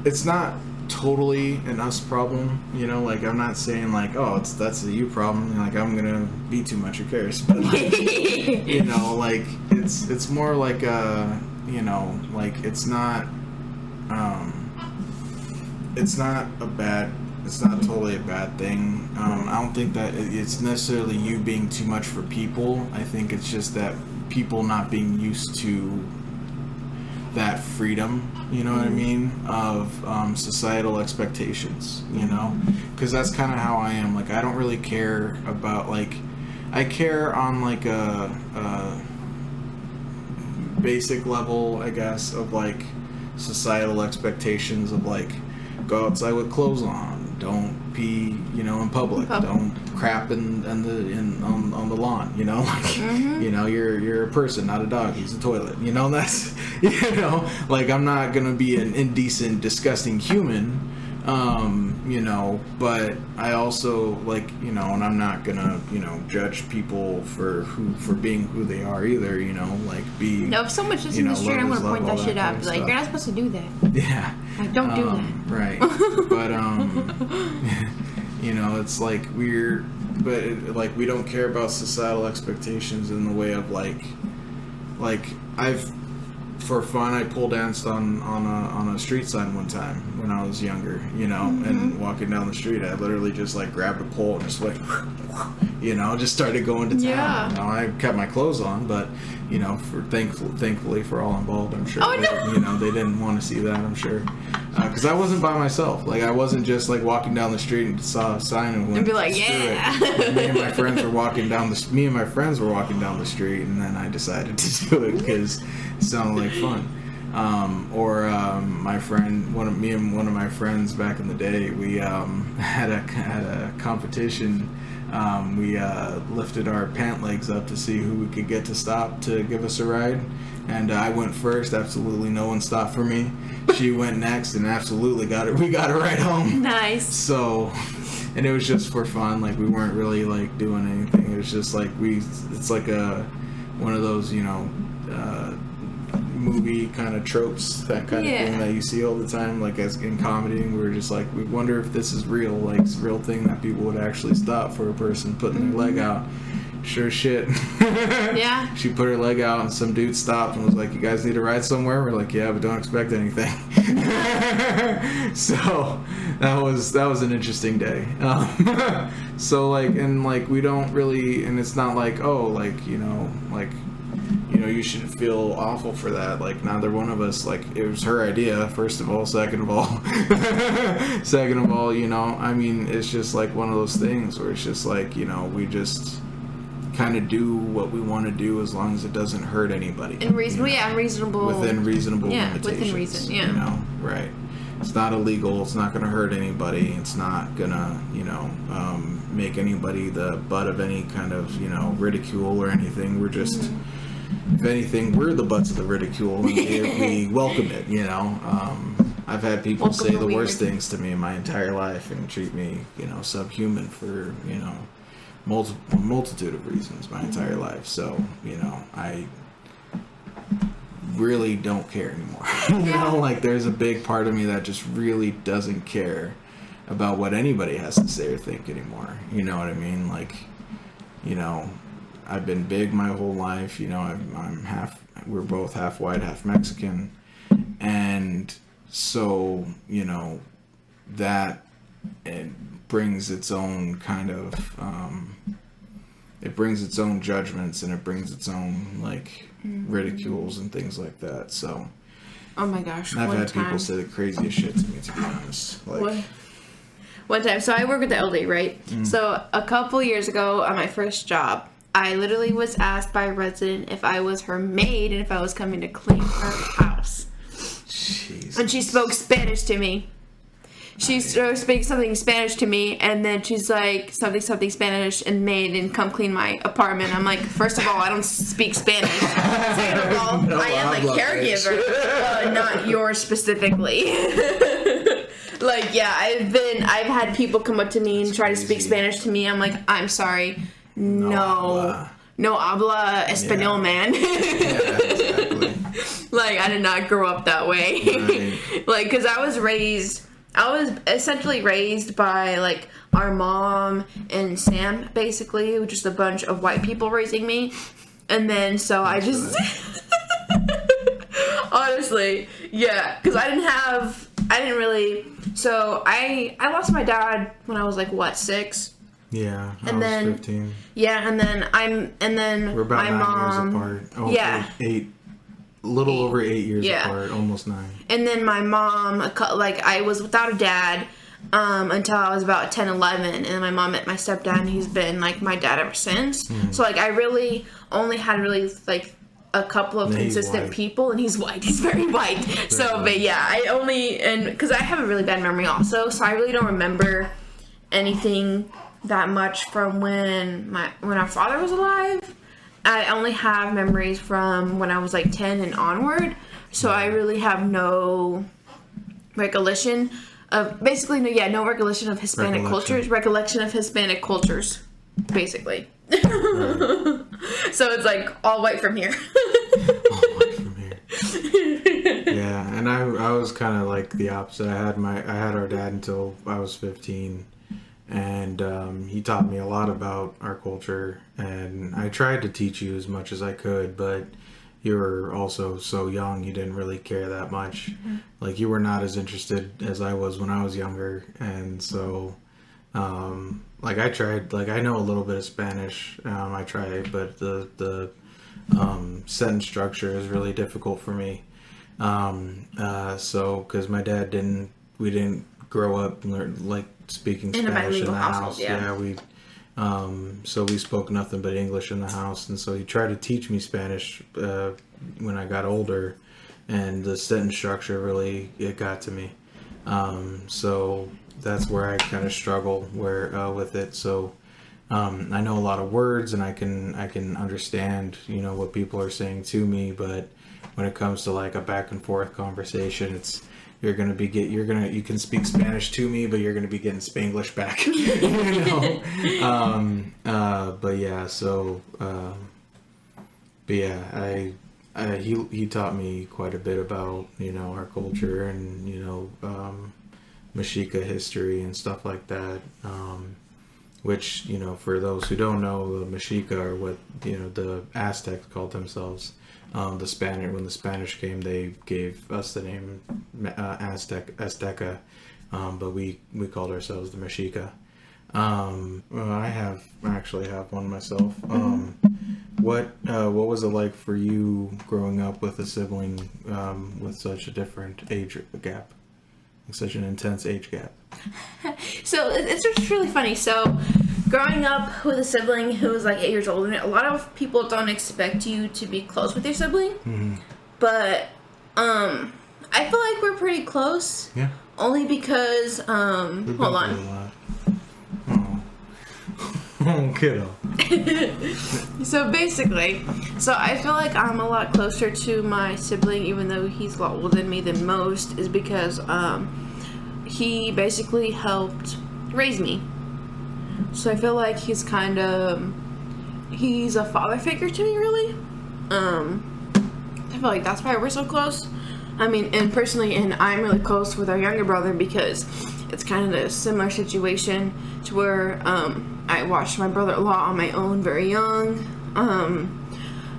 it's not totally an us problem, I'm not saying that's a you problem, I'm gonna be too much, who cares, but it's more like it's not totally a bad thing. I don't think that it's necessarily you being too much for people. I think it's just that people not being used to that freedom, what I mean, of societal expectations, because that's kind of how I am. I don't really care about, I care on a basic level, I guess, of societal expectations of go outside with clothes on, don't pee, in public. Don't crap on the lawn. You're a person, not a dog. Use the toilet. That's like I'm not gonna be an indecent, disgusting human. But I also and I'm not gonna, judge people for being who they are either, No, if someone's just in the street, I'm gonna point that shit out. Like, you're not supposed to do that. Yeah. Like, don't do that. Right. But, it's like we don't care about societal expectations in the way of for fun, I pole danced on a street sign one time when I was younger, and walking down the street, I literally just grabbed a pole and just just started going to town. Yeah. I kept my clothes on, but thankfully for all involved, I'm sure. Oh, no. They didn't want to see that, I'm sure, because I wasn't by myself. I wasn't just walking down the street and saw a sign and went and be like, screw yeah. it. Me and my friends were walking down the street, and then I decided to do it because it sounded like fun. My friend, one of my friends back in the day, we had a competition. We lifted our pant legs up to see who we could get to stop to give us a ride, and I went first. Absolutely no one stopped for me. She went next, and absolutely we got a ride home. Nice. So, and it was just for fun. We weren't really doing anything. It was just it's like one of those movie kind of tropes, that kind of thing that you see all the time, as in comedy. And we were just we wonder if this is real, it's a real thing that people would actually stop for a person putting their leg out. Sure shit. Yeah. She put her leg out and some dude stopped and was like, "You guys need to ride somewhere?" We're like, "Yeah, but don't expect anything." So that was an interesting day. So we don't really, and it's not you shouldn't feel awful for that. Neither one of us, it was her idea, first of all. Second of all, it's just one of those things where it's just we just kind of do what we want to do as long as it doesn't hurt anybody. And reasonable. Within reasonable limitations. Within reason, yeah. Right. It's not illegal. It's not going to hurt anybody. It's not going to, make anybody the butt of any kind of, ridicule or anything. We're just... If anything, we're the butts of the ridicule, and we welcome it, I've had people say the worst things to me in my entire life and treat me, subhuman for, multitude of reasons my entire life. So, I really don't care anymore. There's a big part of me that just really doesn't care about what anybody has to say or think anymore. You know what I mean? I've been big my whole life, we're both half white, half Mexican, and so, that it brings its own kind of, it brings its own judgments, and it brings its own, ridicules and things like that, so. Oh my gosh, I've had people say the craziest shit to me, to be honest. One time, so I work with the elderly, right? So a couple years ago, on my first job, I literally was asked by a resident if I was her maid and if I was coming to clean her house. Jesus. And she spoke Spanish to me. She started speaking something Spanish to me, and then she's like, something Spanish and maid and come clean my apartment. I'm like, first of all, I don't speak Spanish. Second of all, No, I am a caregiver, not yours specifically. I've had people come up to me and try to speak Spanish to me. I'm like, I'm sorry. No habla español, man. Yeah, exactly. I did not grow up that way. Right. Because I was essentially raised by, our mom and Sam, basically, which is a bunch of white people raising me. And then, so I just... Honestly, yeah, because I didn't really... So, I lost my dad when I was, 6? Yeah, I and was then 15. Yeah, and then We're about my 9 mom, years apart. Oh, yeah, 8, little over 8 years apart, almost 9. And then my mom, I was without a dad until I was about 10, 11, and then my mom met my stepdad, and he's been my dad ever since. So I really only had a couple of consistent people, and he's white. He's very white. So, but yeah, because I have a really bad memory also, so I really don't remember anything that much from when our father was alive. I only have memories from when I was like 10 and onward, so I really have no recollection of, basically, no recollection of Hispanic cultures. Recollection of Hispanic cultures, basically. Right. So it's like all white from here. All white from here. Yeah, and I was kind of like the opposite. I had our dad until I was 15. And he taught me a lot about our culture, and I tried to teach you as much as I could, but you were also so young, you didn't really care that much. Mm-hmm. Like, you were not as interested as I was when I was younger, and so, like, I tried, like, I know a little bit of Spanish, I tried, but the sentence structure is really difficult for me, so, because my dad we didn't grow up like speaking Spanish in the house. So we spoke nothing but English in the house, and so he tried to teach me Spanish when I got older, and the sentence structure really, it got to me. So that's where I kind of struggle with it. So I know a lot of words, and I can understand, you know, what people are saying to me, but when it comes to like a back and forth conversation, you can speak Spanish to me, but you're gonna be getting Spanglish back. You know? But yeah, so he taught me quite a bit about, you know, our culture and, you know, Mexica history and stuff like that. Which, you know, for those who don't know, the Mexica are what, you know, the Aztecs called themselves. When the Spanish came, they gave us the name Azteca, but we called ourselves the Mexica. I actually have one myself. What was it like for you growing up with a sibling with such a different age gap, such an intense age gap? So it's just really funny. So growing up with a sibling who was like 8 years older, a lot of people don't expect you to be close with your sibling. Mm-hmm. But I feel like we're pretty close. Yeah. Only because hold on. Oh, kiddo. So basically, I feel like I'm a lot closer to my sibling, even though he's a lot older than me than most, is because he basically helped raise me. So I feel like he's a father figure to me, really. I feel like that's why we're so close. I mean, and I'm really close with our younger brother because it's kind of a similar situation to where I watched my brother a lot on my own very young.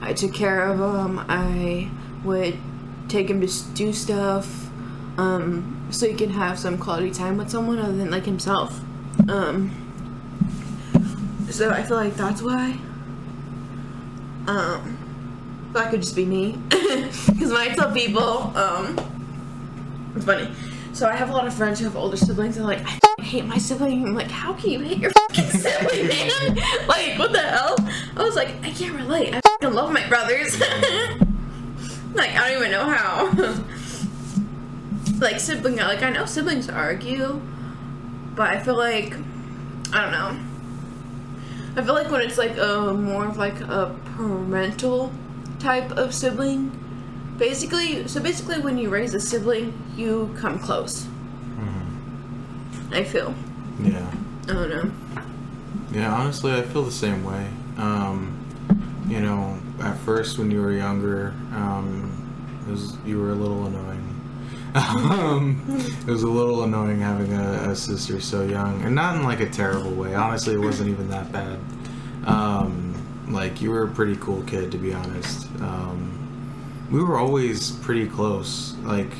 I took care of him. I would take him to do stuff so he can have some quality time with someone other than like himself. So I feel like that's why. That could just be me. Because when I tell people, it's funny. So I have a lot of friends who have older siblings and they're like, I hate my sibling. I'm like, how can you hate your fucking sibling, man? Like, what the hell? I was like, I can't relate. I fucking love my brothers. Like, I don't even know how. Like, I know siblings argue, but I feel like, I don't know. I feel like when it's like more of like a parental type of sibling, basically when you raise a sibling, you come close. Mm-hmm. I feel. Yeah. I don't know. Yeah, honestly, I feel the same way. You know, at first when you were younger, you were a little annoying. It was a little annoying having a sister so young, and not in like a terrible way. Honestly, it wasn't even that bad. Like, you were a pretty cool kid, to be honest. We were always pretty close. Like,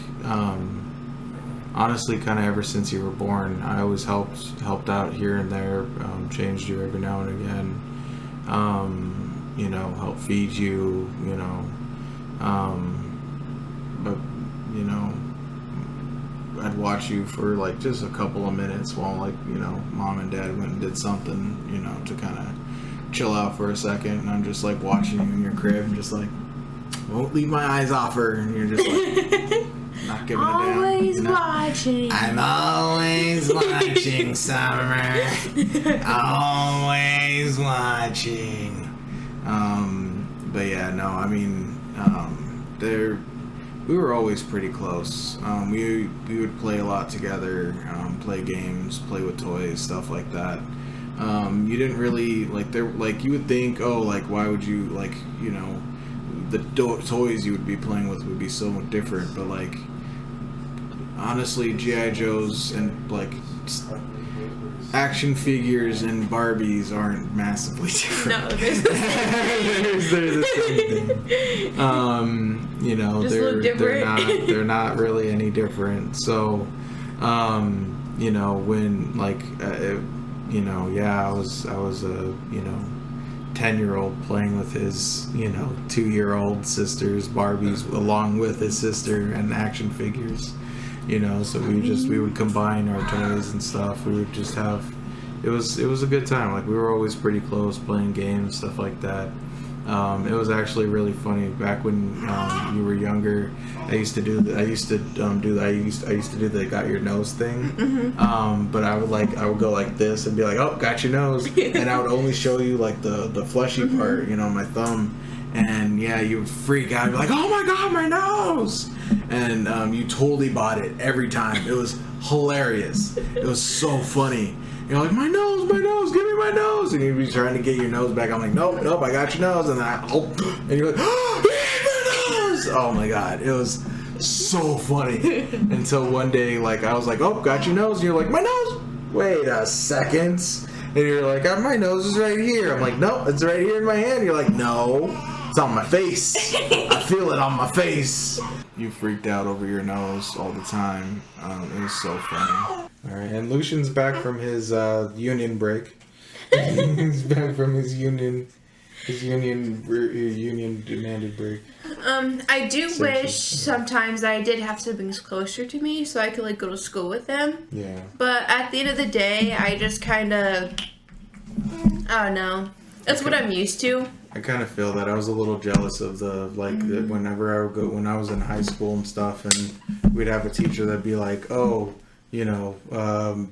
honestly, kind of ever since you were born, I always helped out here and there, changed you every now and again. You know, help feed you, you know. But, you know, I'd watch you for like just a couple of minutes while, like, you know, mom and dad went and did something, you know, to kind of chill out for a second, and I'm just like watching you in your crib, just like, won't leave my eyes off her, and you're just like not giving a damn. Always watching. I'm always watching, Summer. Always watching. But yeah, no, I mean, we were always pretty close. We would play a lot together, play games, play with toys, stuff like that. You didn't really you would think, oh, like, why would you, like, you know, the toys you would be playing with would be so much different, but like, honestly, G.I. Joes and like action figures and Barbies aren't massively different. No, they're they're the same thing. You know, just they're not really any different. So, you know, when like, you know, yeah, I was a, you know, 10-year-old playing with his, you know, 2-year-old sister's Barbies along with his sister and action figures. You know, so we would combine our toys and stuff. We would just have, it was a good time. Like, we were always pretty close playing games, stuff like that. It was actually really funny back when you were younger. I used to do the got your nose thing. Mm-hmm. But I would go like this and be like, oh, got your nose, and I would only show you like the fleshy Mm-hmm. part, you know, my thumb. And yeah, you would freak out. You'd be like, oh my god, my nose! And you totally bought it every time. It was hilarious. It was so funny. You're like, my nose, give me my nose! And you'd be trying to get your nose back. I'm like, nope, I got your nose. And and you're like, oh, my nose! Oh my god, it was so funny. Until one day, like, I was like, oh, got your nose. And you're like, my nose? Wait a second. And you're like, oh, my nose is right here. I'm like, no, it's right here in my hand. You're like, no, it's on my face. I feel it on my face. You freaked out over your nose all the time. It was so funny. All right, and Lucian's back from his union break. He's back from his union demanded break. I do wish sometimes I did have siblings closer to me so I could like go to school with them. Yeah. But at the end of the day, I just kind of, I don't know. That's what I'm used to. I kind of feel that. I was a little jealous of the whenever I would go, when I was in high school and stuff, and we'd have a teacher that'd be like, oh, you know,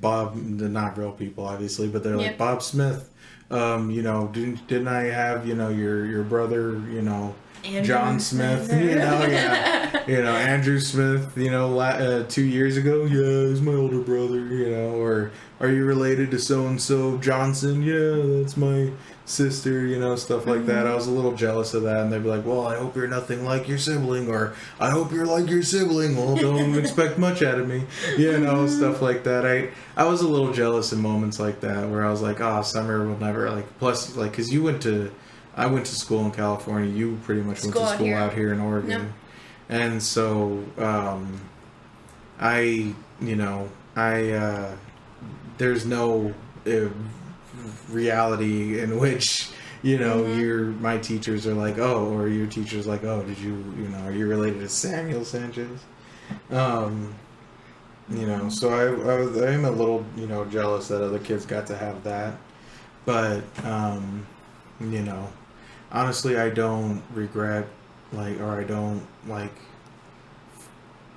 Bob, not real people obviously, but they're like, Bob Smith, you know, didn't I have, you know, your brother, you know, Andrew John Smith, you know, yeah, you know, Andrew Smith, you know, 2 years ago, yeah, he's my older brother, you know, or are you related to so and so Johnson? Yeah, that's my sister, you know, stuff like that. I was a little jealous of that, and they'd be like, well, I hope you're nothing like your sibling, or I hope you're like your sibling. Well, don't expect much out of me, you know, stuff like that. I was a little jealous in moments like that where I was like, oh, Summer will never, like, plus, like, because I went to school in California. You pretty much went to school out here in Oregon. Yep. And so, there's no reality in which, you know, my teachers are like, oh, or your teacher's like, oh, you know, are you related to Samuel Sanchez? You know, so I am a little, you know, jealous that other kids got to have that. But, you know, honestly, I don't regret, like, or I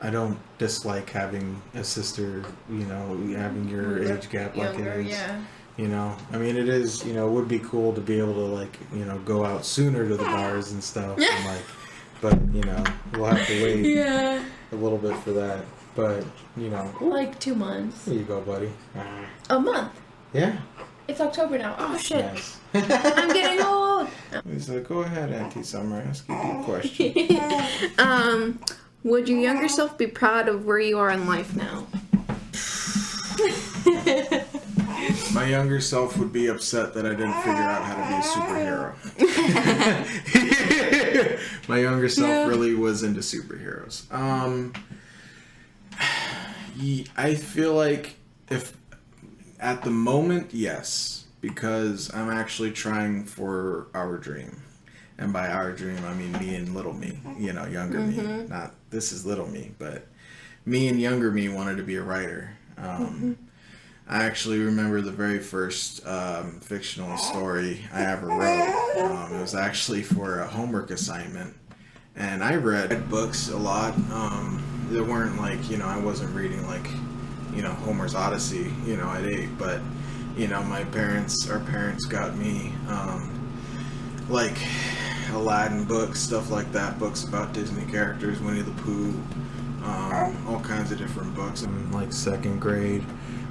don't dislike having a sister, you know, having your age gap like it is. Yeah. You know, I mean, it is, you know, it would be cool to be able to, like, you know, go out sooner to the bars and stuff. And, like, but, you know, we'll have to wait a little bit for that. But, you know. Like 2 months. There you go, buddy. A month. Yeah. It's October now. Oh, shit. Nice. I'm getting old. He's like, go ahead, Auntie Summer. Ask you a question. Would your younger self be proud of where you are in life now? My younger self would be upset that I didn't figure out how to be a superhero. My younger self really was into superheroes. I feel like if at the moment, yes, because I'm actually trying for our dream. And by our dream, I mean me and little me, you know, younger me. Not, this is little me, but me and younger me wanted to be a writer. I actually remember the very first fictional story I ever wrote. It was actually for a homework assignment. And I read books a lot. There weren't like, I wasn't reading like, Homer's Odyssey, at 8, but, our parents got me, like Aladdin books, stuff like that, books about Disney characters, Winnie the Pooh, all kinds of different books. In like 2nd grade,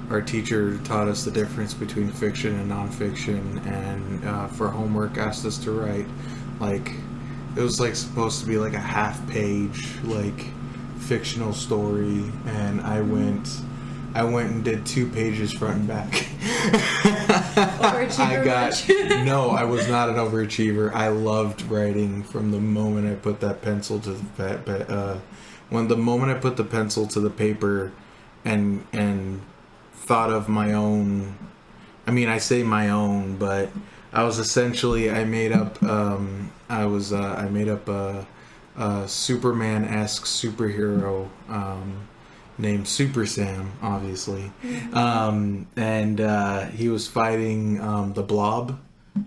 our teacher taught us the difference between fiction and nonfiction, and for homework asked us to write like, it was like supposed to be like a half-page like fictional story, and I went and did 2 pages front and back. Overachiever. No, I was not an overachiever. I loved writing from the moment I put that pencil to the moment I put the pencil to the paper, and thought of my own. I mean, I say my own, but I was essentially I made up a Superman-esque superhero named Super Sam, obviously. And he was fighting the Blob,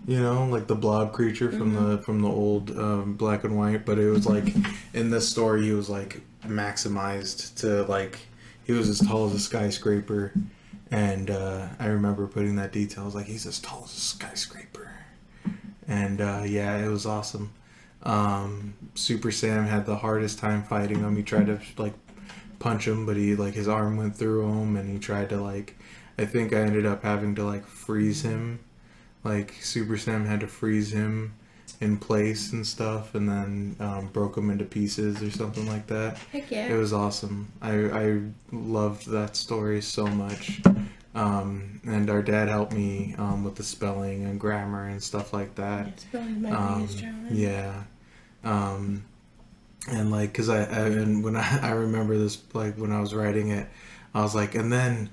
like the Blob creature from the old black and white. But it was like in this story, he was like maximized to like he was as tall as a skyscraper. And I remember putting that detail. I was like, he's as tall as a skyscraper. And yeah, it was awesome. Super Sam had the hardest time fighting him. He tried to like punch him, but he like his arm went through him, and he tried to like, I think I ended up having to like freeze him. Like Super Sam had to freeze him in place and stuff, and then broke him into pieces or something like that. Heck yeah. It was awesome. I loved that story so much. And our dad helped me with the spelling and grammar and stuff like that. Yeah, spelling my biggest challenge. Yeah. And like, cause when I remember this, like when I was writing it, I was like, and then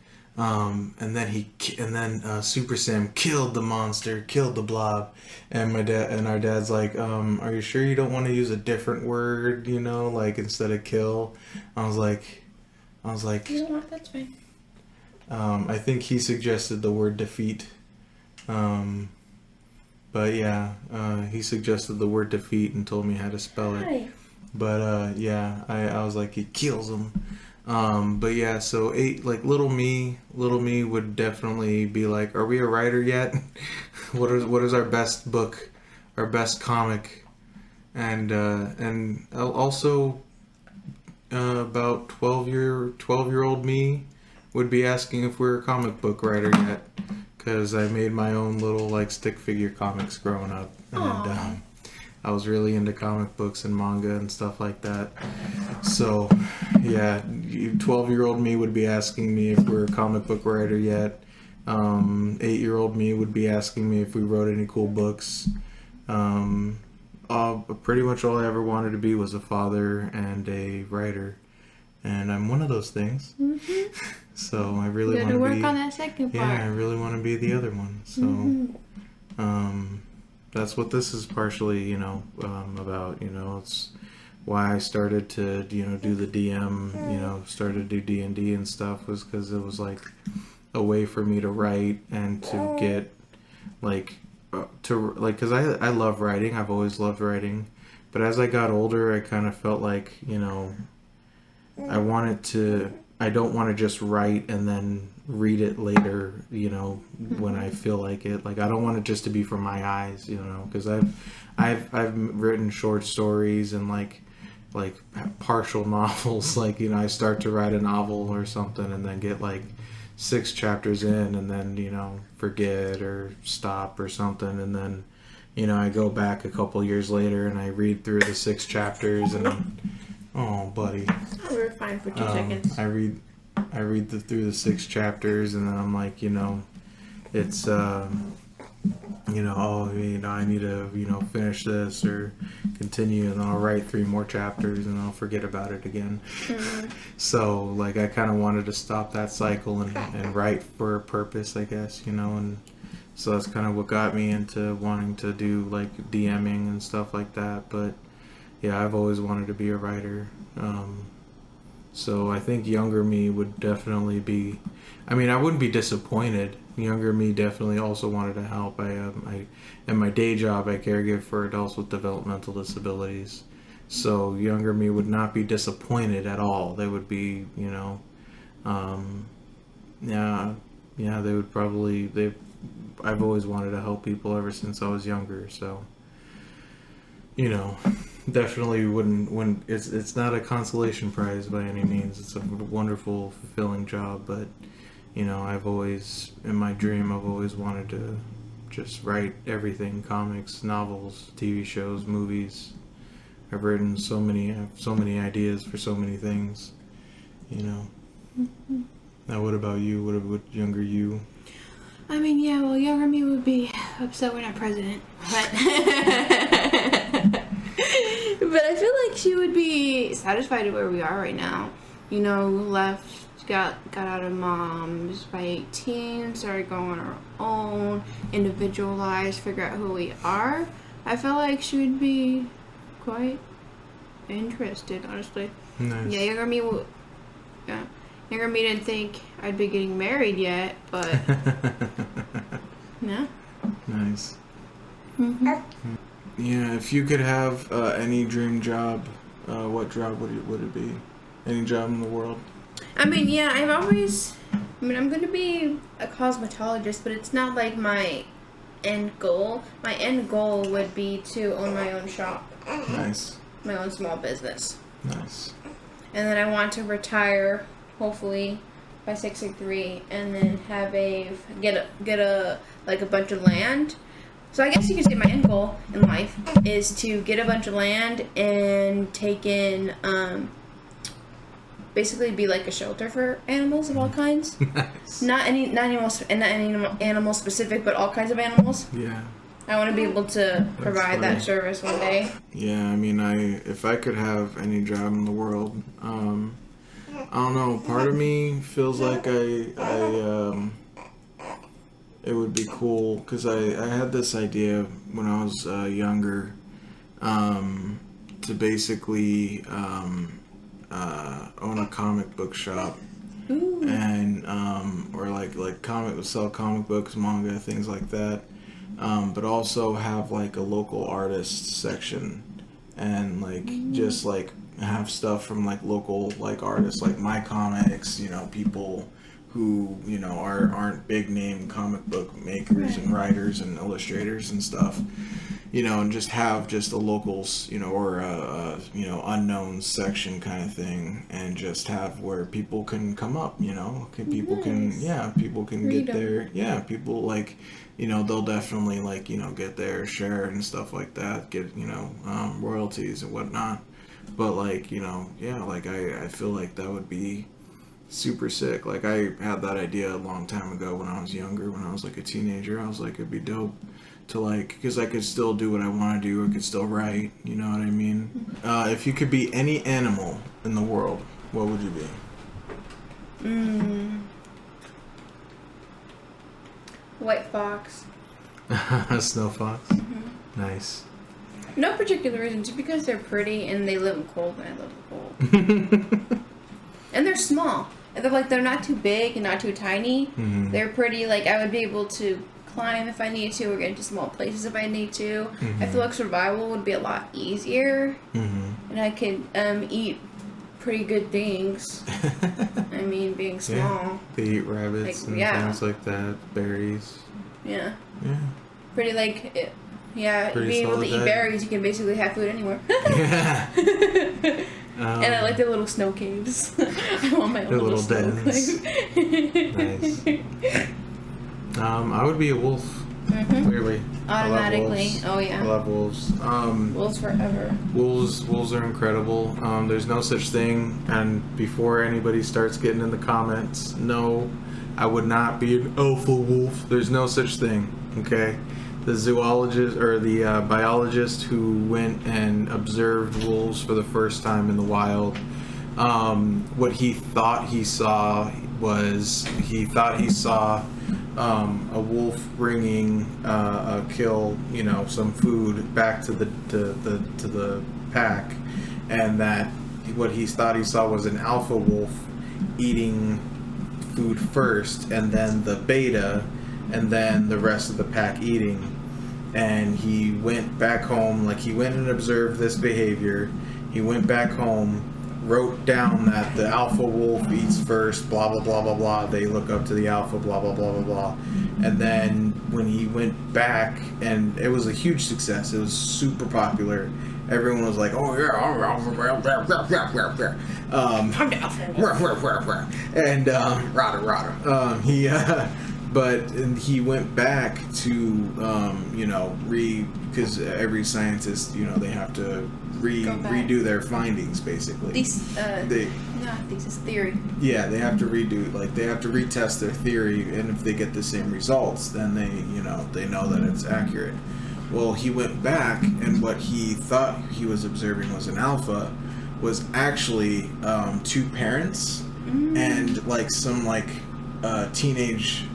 Super Sam killed the monster, killed the Blob, and our dad's like, are you sure you don't want to use a different word, like instead of kill? I was like, You know what? That's fine. I think he suggested the word defeat. But yeah, he suggested the word defeat and told me how to spell it. But yeah, I was like, he kills him. But yeah, so 8, like little me would definitely be like, are we a writer yet? What is our best book, our best comic? And also about 12-year-old me would be asking if we're a comic book writer yet, because I made my own little like stick figure comics growing up, and I was really into comic books and manga and stuff like that. So yeah, 12-year-old me would be asking me if we're a comic book writer yet. 8-year-old me would be asking me if we wrote any cool books. Pretty much all I ever wanted to be was a father and a writer, and I'm one of those things. Mm-hmm. So I really want to work on that second part. Yeah, I really want to be the other one. So that's what this is partially, about. It's why I started to, do the DM. Started to do D&D and stuff, was because it was like a way for me to write and to get because I love writing. I've always loved writing, but as I got older, I kind of felt like I don't want to just write and then read it later, when I feel like it. Like, I don't want it just to be for my eyes, because I've written short stories and like partial novels. Like, I start to write a novel or something and then get like 6 chapters in and then, forget or stop or something. And then, I go back a couple years later and I read through the 6 chapters and oh, buddy. Oh, we're fine for 2 seconds. I read through the 6 chapters, and then I'm like, it's I need to finish this or continue, and then I'll write 3 more chapters, and I'll forget about it again. Mm-hmm. So like I kind of wanted to stop that cycle and write for a purpose, I guess, and so that's kind of what got me into wanting to do like DMing and stuff like that. But yeah, I've always wanted to be a writer. So I think younger me would definitely be, I wouldn't be disappointed. Younger me definitely also wanted to help. In my day job, I caregive for adults with developmental disabilities. So younger me would not be disappointed at all. They would be, you know, yeah, they would probably, I've always wanted to help people ever since I was younger, so, you know, definitely wouldn't, it's not a consolation prize by any means. It's a wonderful, fulfilling job, but, you know, in my dream, I've always wanted to just write everything, comics, novels, TV shows, movies. I've written I have so many ideas for so many things, you know. Mm-hmm. Now, what about you? What younger you? I mean, yeah, well, younger me would be upset we're not president, but but I feel like she would be satisfied at where we are right now. You know, got out of mom's by 18, started going on our own, individualized, figure out who we are. I feel like she would be quite interested, honestly. Nice. Yeah, younger me didn't think I'd be getting married yet, but yeah. Nice. Mm-hmm. Yeah, if you could have any dream job, what job would it be? Any job in the world? I mean, yeah, I'm going to be a cosmetologist, but it's not like my end goal. My end goal would be to own my own shop. Nice. My own small business. Nice. And then I want to retire, hopefully, by 63, and then get a bunch of land. So I guess you could say my end goal in life is to get a bunch of land and take in, basically be like a shelter for animals of all kinds. Nice. Not any animal specific, but all kinds of animals. Yeah. I want to be able to provide that service one day. Yeah, I mean, if I could have any job in the world, I don't know. Part of me feels like it would be cool because I had this idea when I was younger, to basically own a comic book shop. Ooh. And or sell comic books, manga, things like that. But also have like a local artist section and just have stuff from like local artists, like my comics, you know, people who, you know, aren't big name comic book makers and writers and illustrators and stuff, you know, and just have just a locals, you know, or you know, unknown section kind of thing, and just have where people can come up, you know, people can get there, people you know, they'll definitely you know, get their share and stuff like that, get, you know, royalties and whatnot, but you know, I feel like that would be super sick. I had that idea a long time ago when I was younger, when I was a teenager. I was like, it'd be dope to because I could still do what I want to do, I could still write, you know what I mean? If you could be any animal in the world, what would you be? White fox. A snow fox? Mm-hmm. Nice. No particular reason, just because they're pretty and they live in cold, and I love the cold. And they're small. And they're not too big and not too tiny. Mm-hmm. They're pretty, I would be able to climb if I need to, or get into small places if I need to. Mm-hmm. I feel like survival would be a lot easier. Mm-hmm. And I could eat pretty good things. I mean, being small. Yeah. They eat rabbits and things like that, berries. Yeah. Yeah. Pretty Pretty being able to solid eat diet. berries, you can basically have food anywhere. Yeah. And I like the little snow caves. I want my own little snow dens. cave. Nice. I would be a wolf. Mm-hmm. Clearly. Automatically. I love wolves. Wolves forever. Wolves are incredible. There's no such thing, and before anybody starts getting in the comments, no, I would not be an alpha wolf. There's no such thing, okay? The zoologist or the biologist who went and observed wolves for the first time in the wild, what he thought he saw was a wolf bringing some food back to the pack, and that what he thought he saw was an alpha wolf eating food first, and then the beta, and then the rest of the pack eating. And he went back home, he went and observed this behavior. He went back home, wrote down that the alpha wolf eats first, blah, blah, blah, blah, blah. They look up to the alpha, blah, blah, blah, blah, blah. And then when he went back, and it was a huge success. It was super popular. Everyone was like, oh, yeah, and he went back to, because every scientist, they have to redo their findings, basically. Thesis theory. Yeah, they have to they have to retest their theory, and if they get the same results, then they know that it's accurate. Well, he went back, and what he thought he was observing was an alpha, was actually 2 parents and some teenage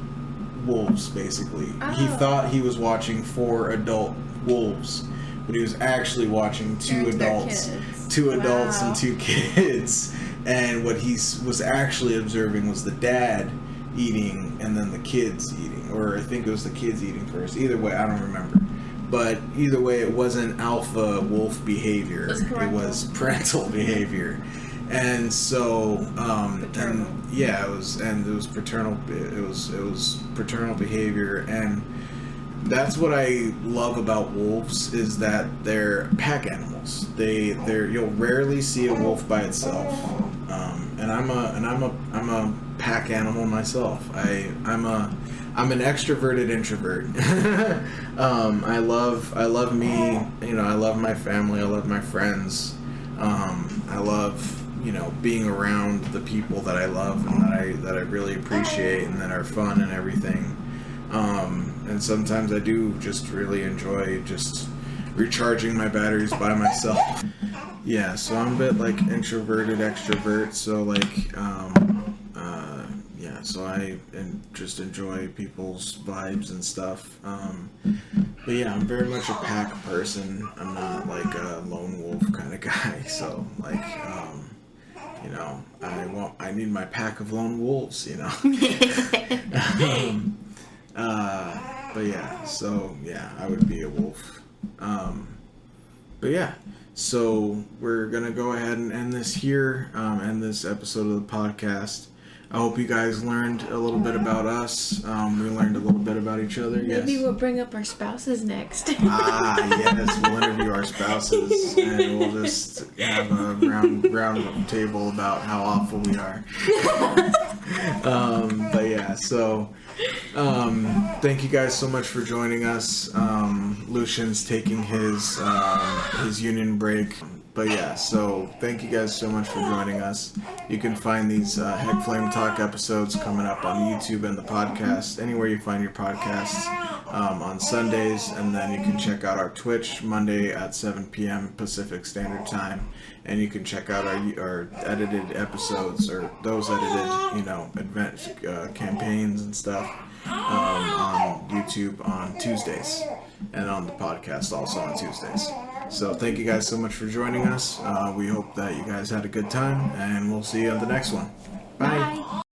wolves, basically. Oh. He thought he was watching 4 adult wolves, but he was actually watching 2 adults, 2 adults and 2 kids. And what he was actually observing was the dad eating and then the kids eating, or I think it was the kids eating first. Either way, I don't remember. But either way, it wasn't alpha wolf behavior. It was parental behavior. And so, it was paternal. It was paternal behavior, and that's what I love about wolves, is that they're pack animals. You'll rarely see a wolf by itself. And I'm a pack animal myself. I'm an extroverted introvert. I love me. I love my family. I love my friends. I love being around the people that I love and that I really appreciate and that are fun and everything. And sometimes I do just really enjoy just recharging my batteries by myself. Yeah, so I'm a bit introverted extrovert. So so I just enjoy people's vibes and stuff. But yeah, I'm very much a pack person. I'm not a lone wolf kind of guy. So I need my pack of lone wolves. But yeah, so yeah, I would be a wolf. But yeah, so we're gonna go ahead and end this here, end this episode of the podcast. I hope you guys learned a little bit about us. We learned a little bit about each other. Maybe we'll bring up our spouses next. Yes, we'll interview our spouses, and we'll just have a round table about how awful we are. But yeah, so thank you guys so much for joining us. Lucian's taking his union break. But yeah, so thank you guys so much for joining us. You can find these Heck Flame Talk episodes coming up on YouTube and the podcast, anywhere you find your podcasts, on Sundays. And then you can check out our Twitch Monday at 7 p.m. Pacific Standard Time. And you can check out our edited episodes, or those edited, event campaigns and stuff, on YouTube on Tuesdays, and on the podcast also on Tuesdays. So thank you guys so much for joining us. We hope that you guys had a good time, and we'll see you on the next one. Bye.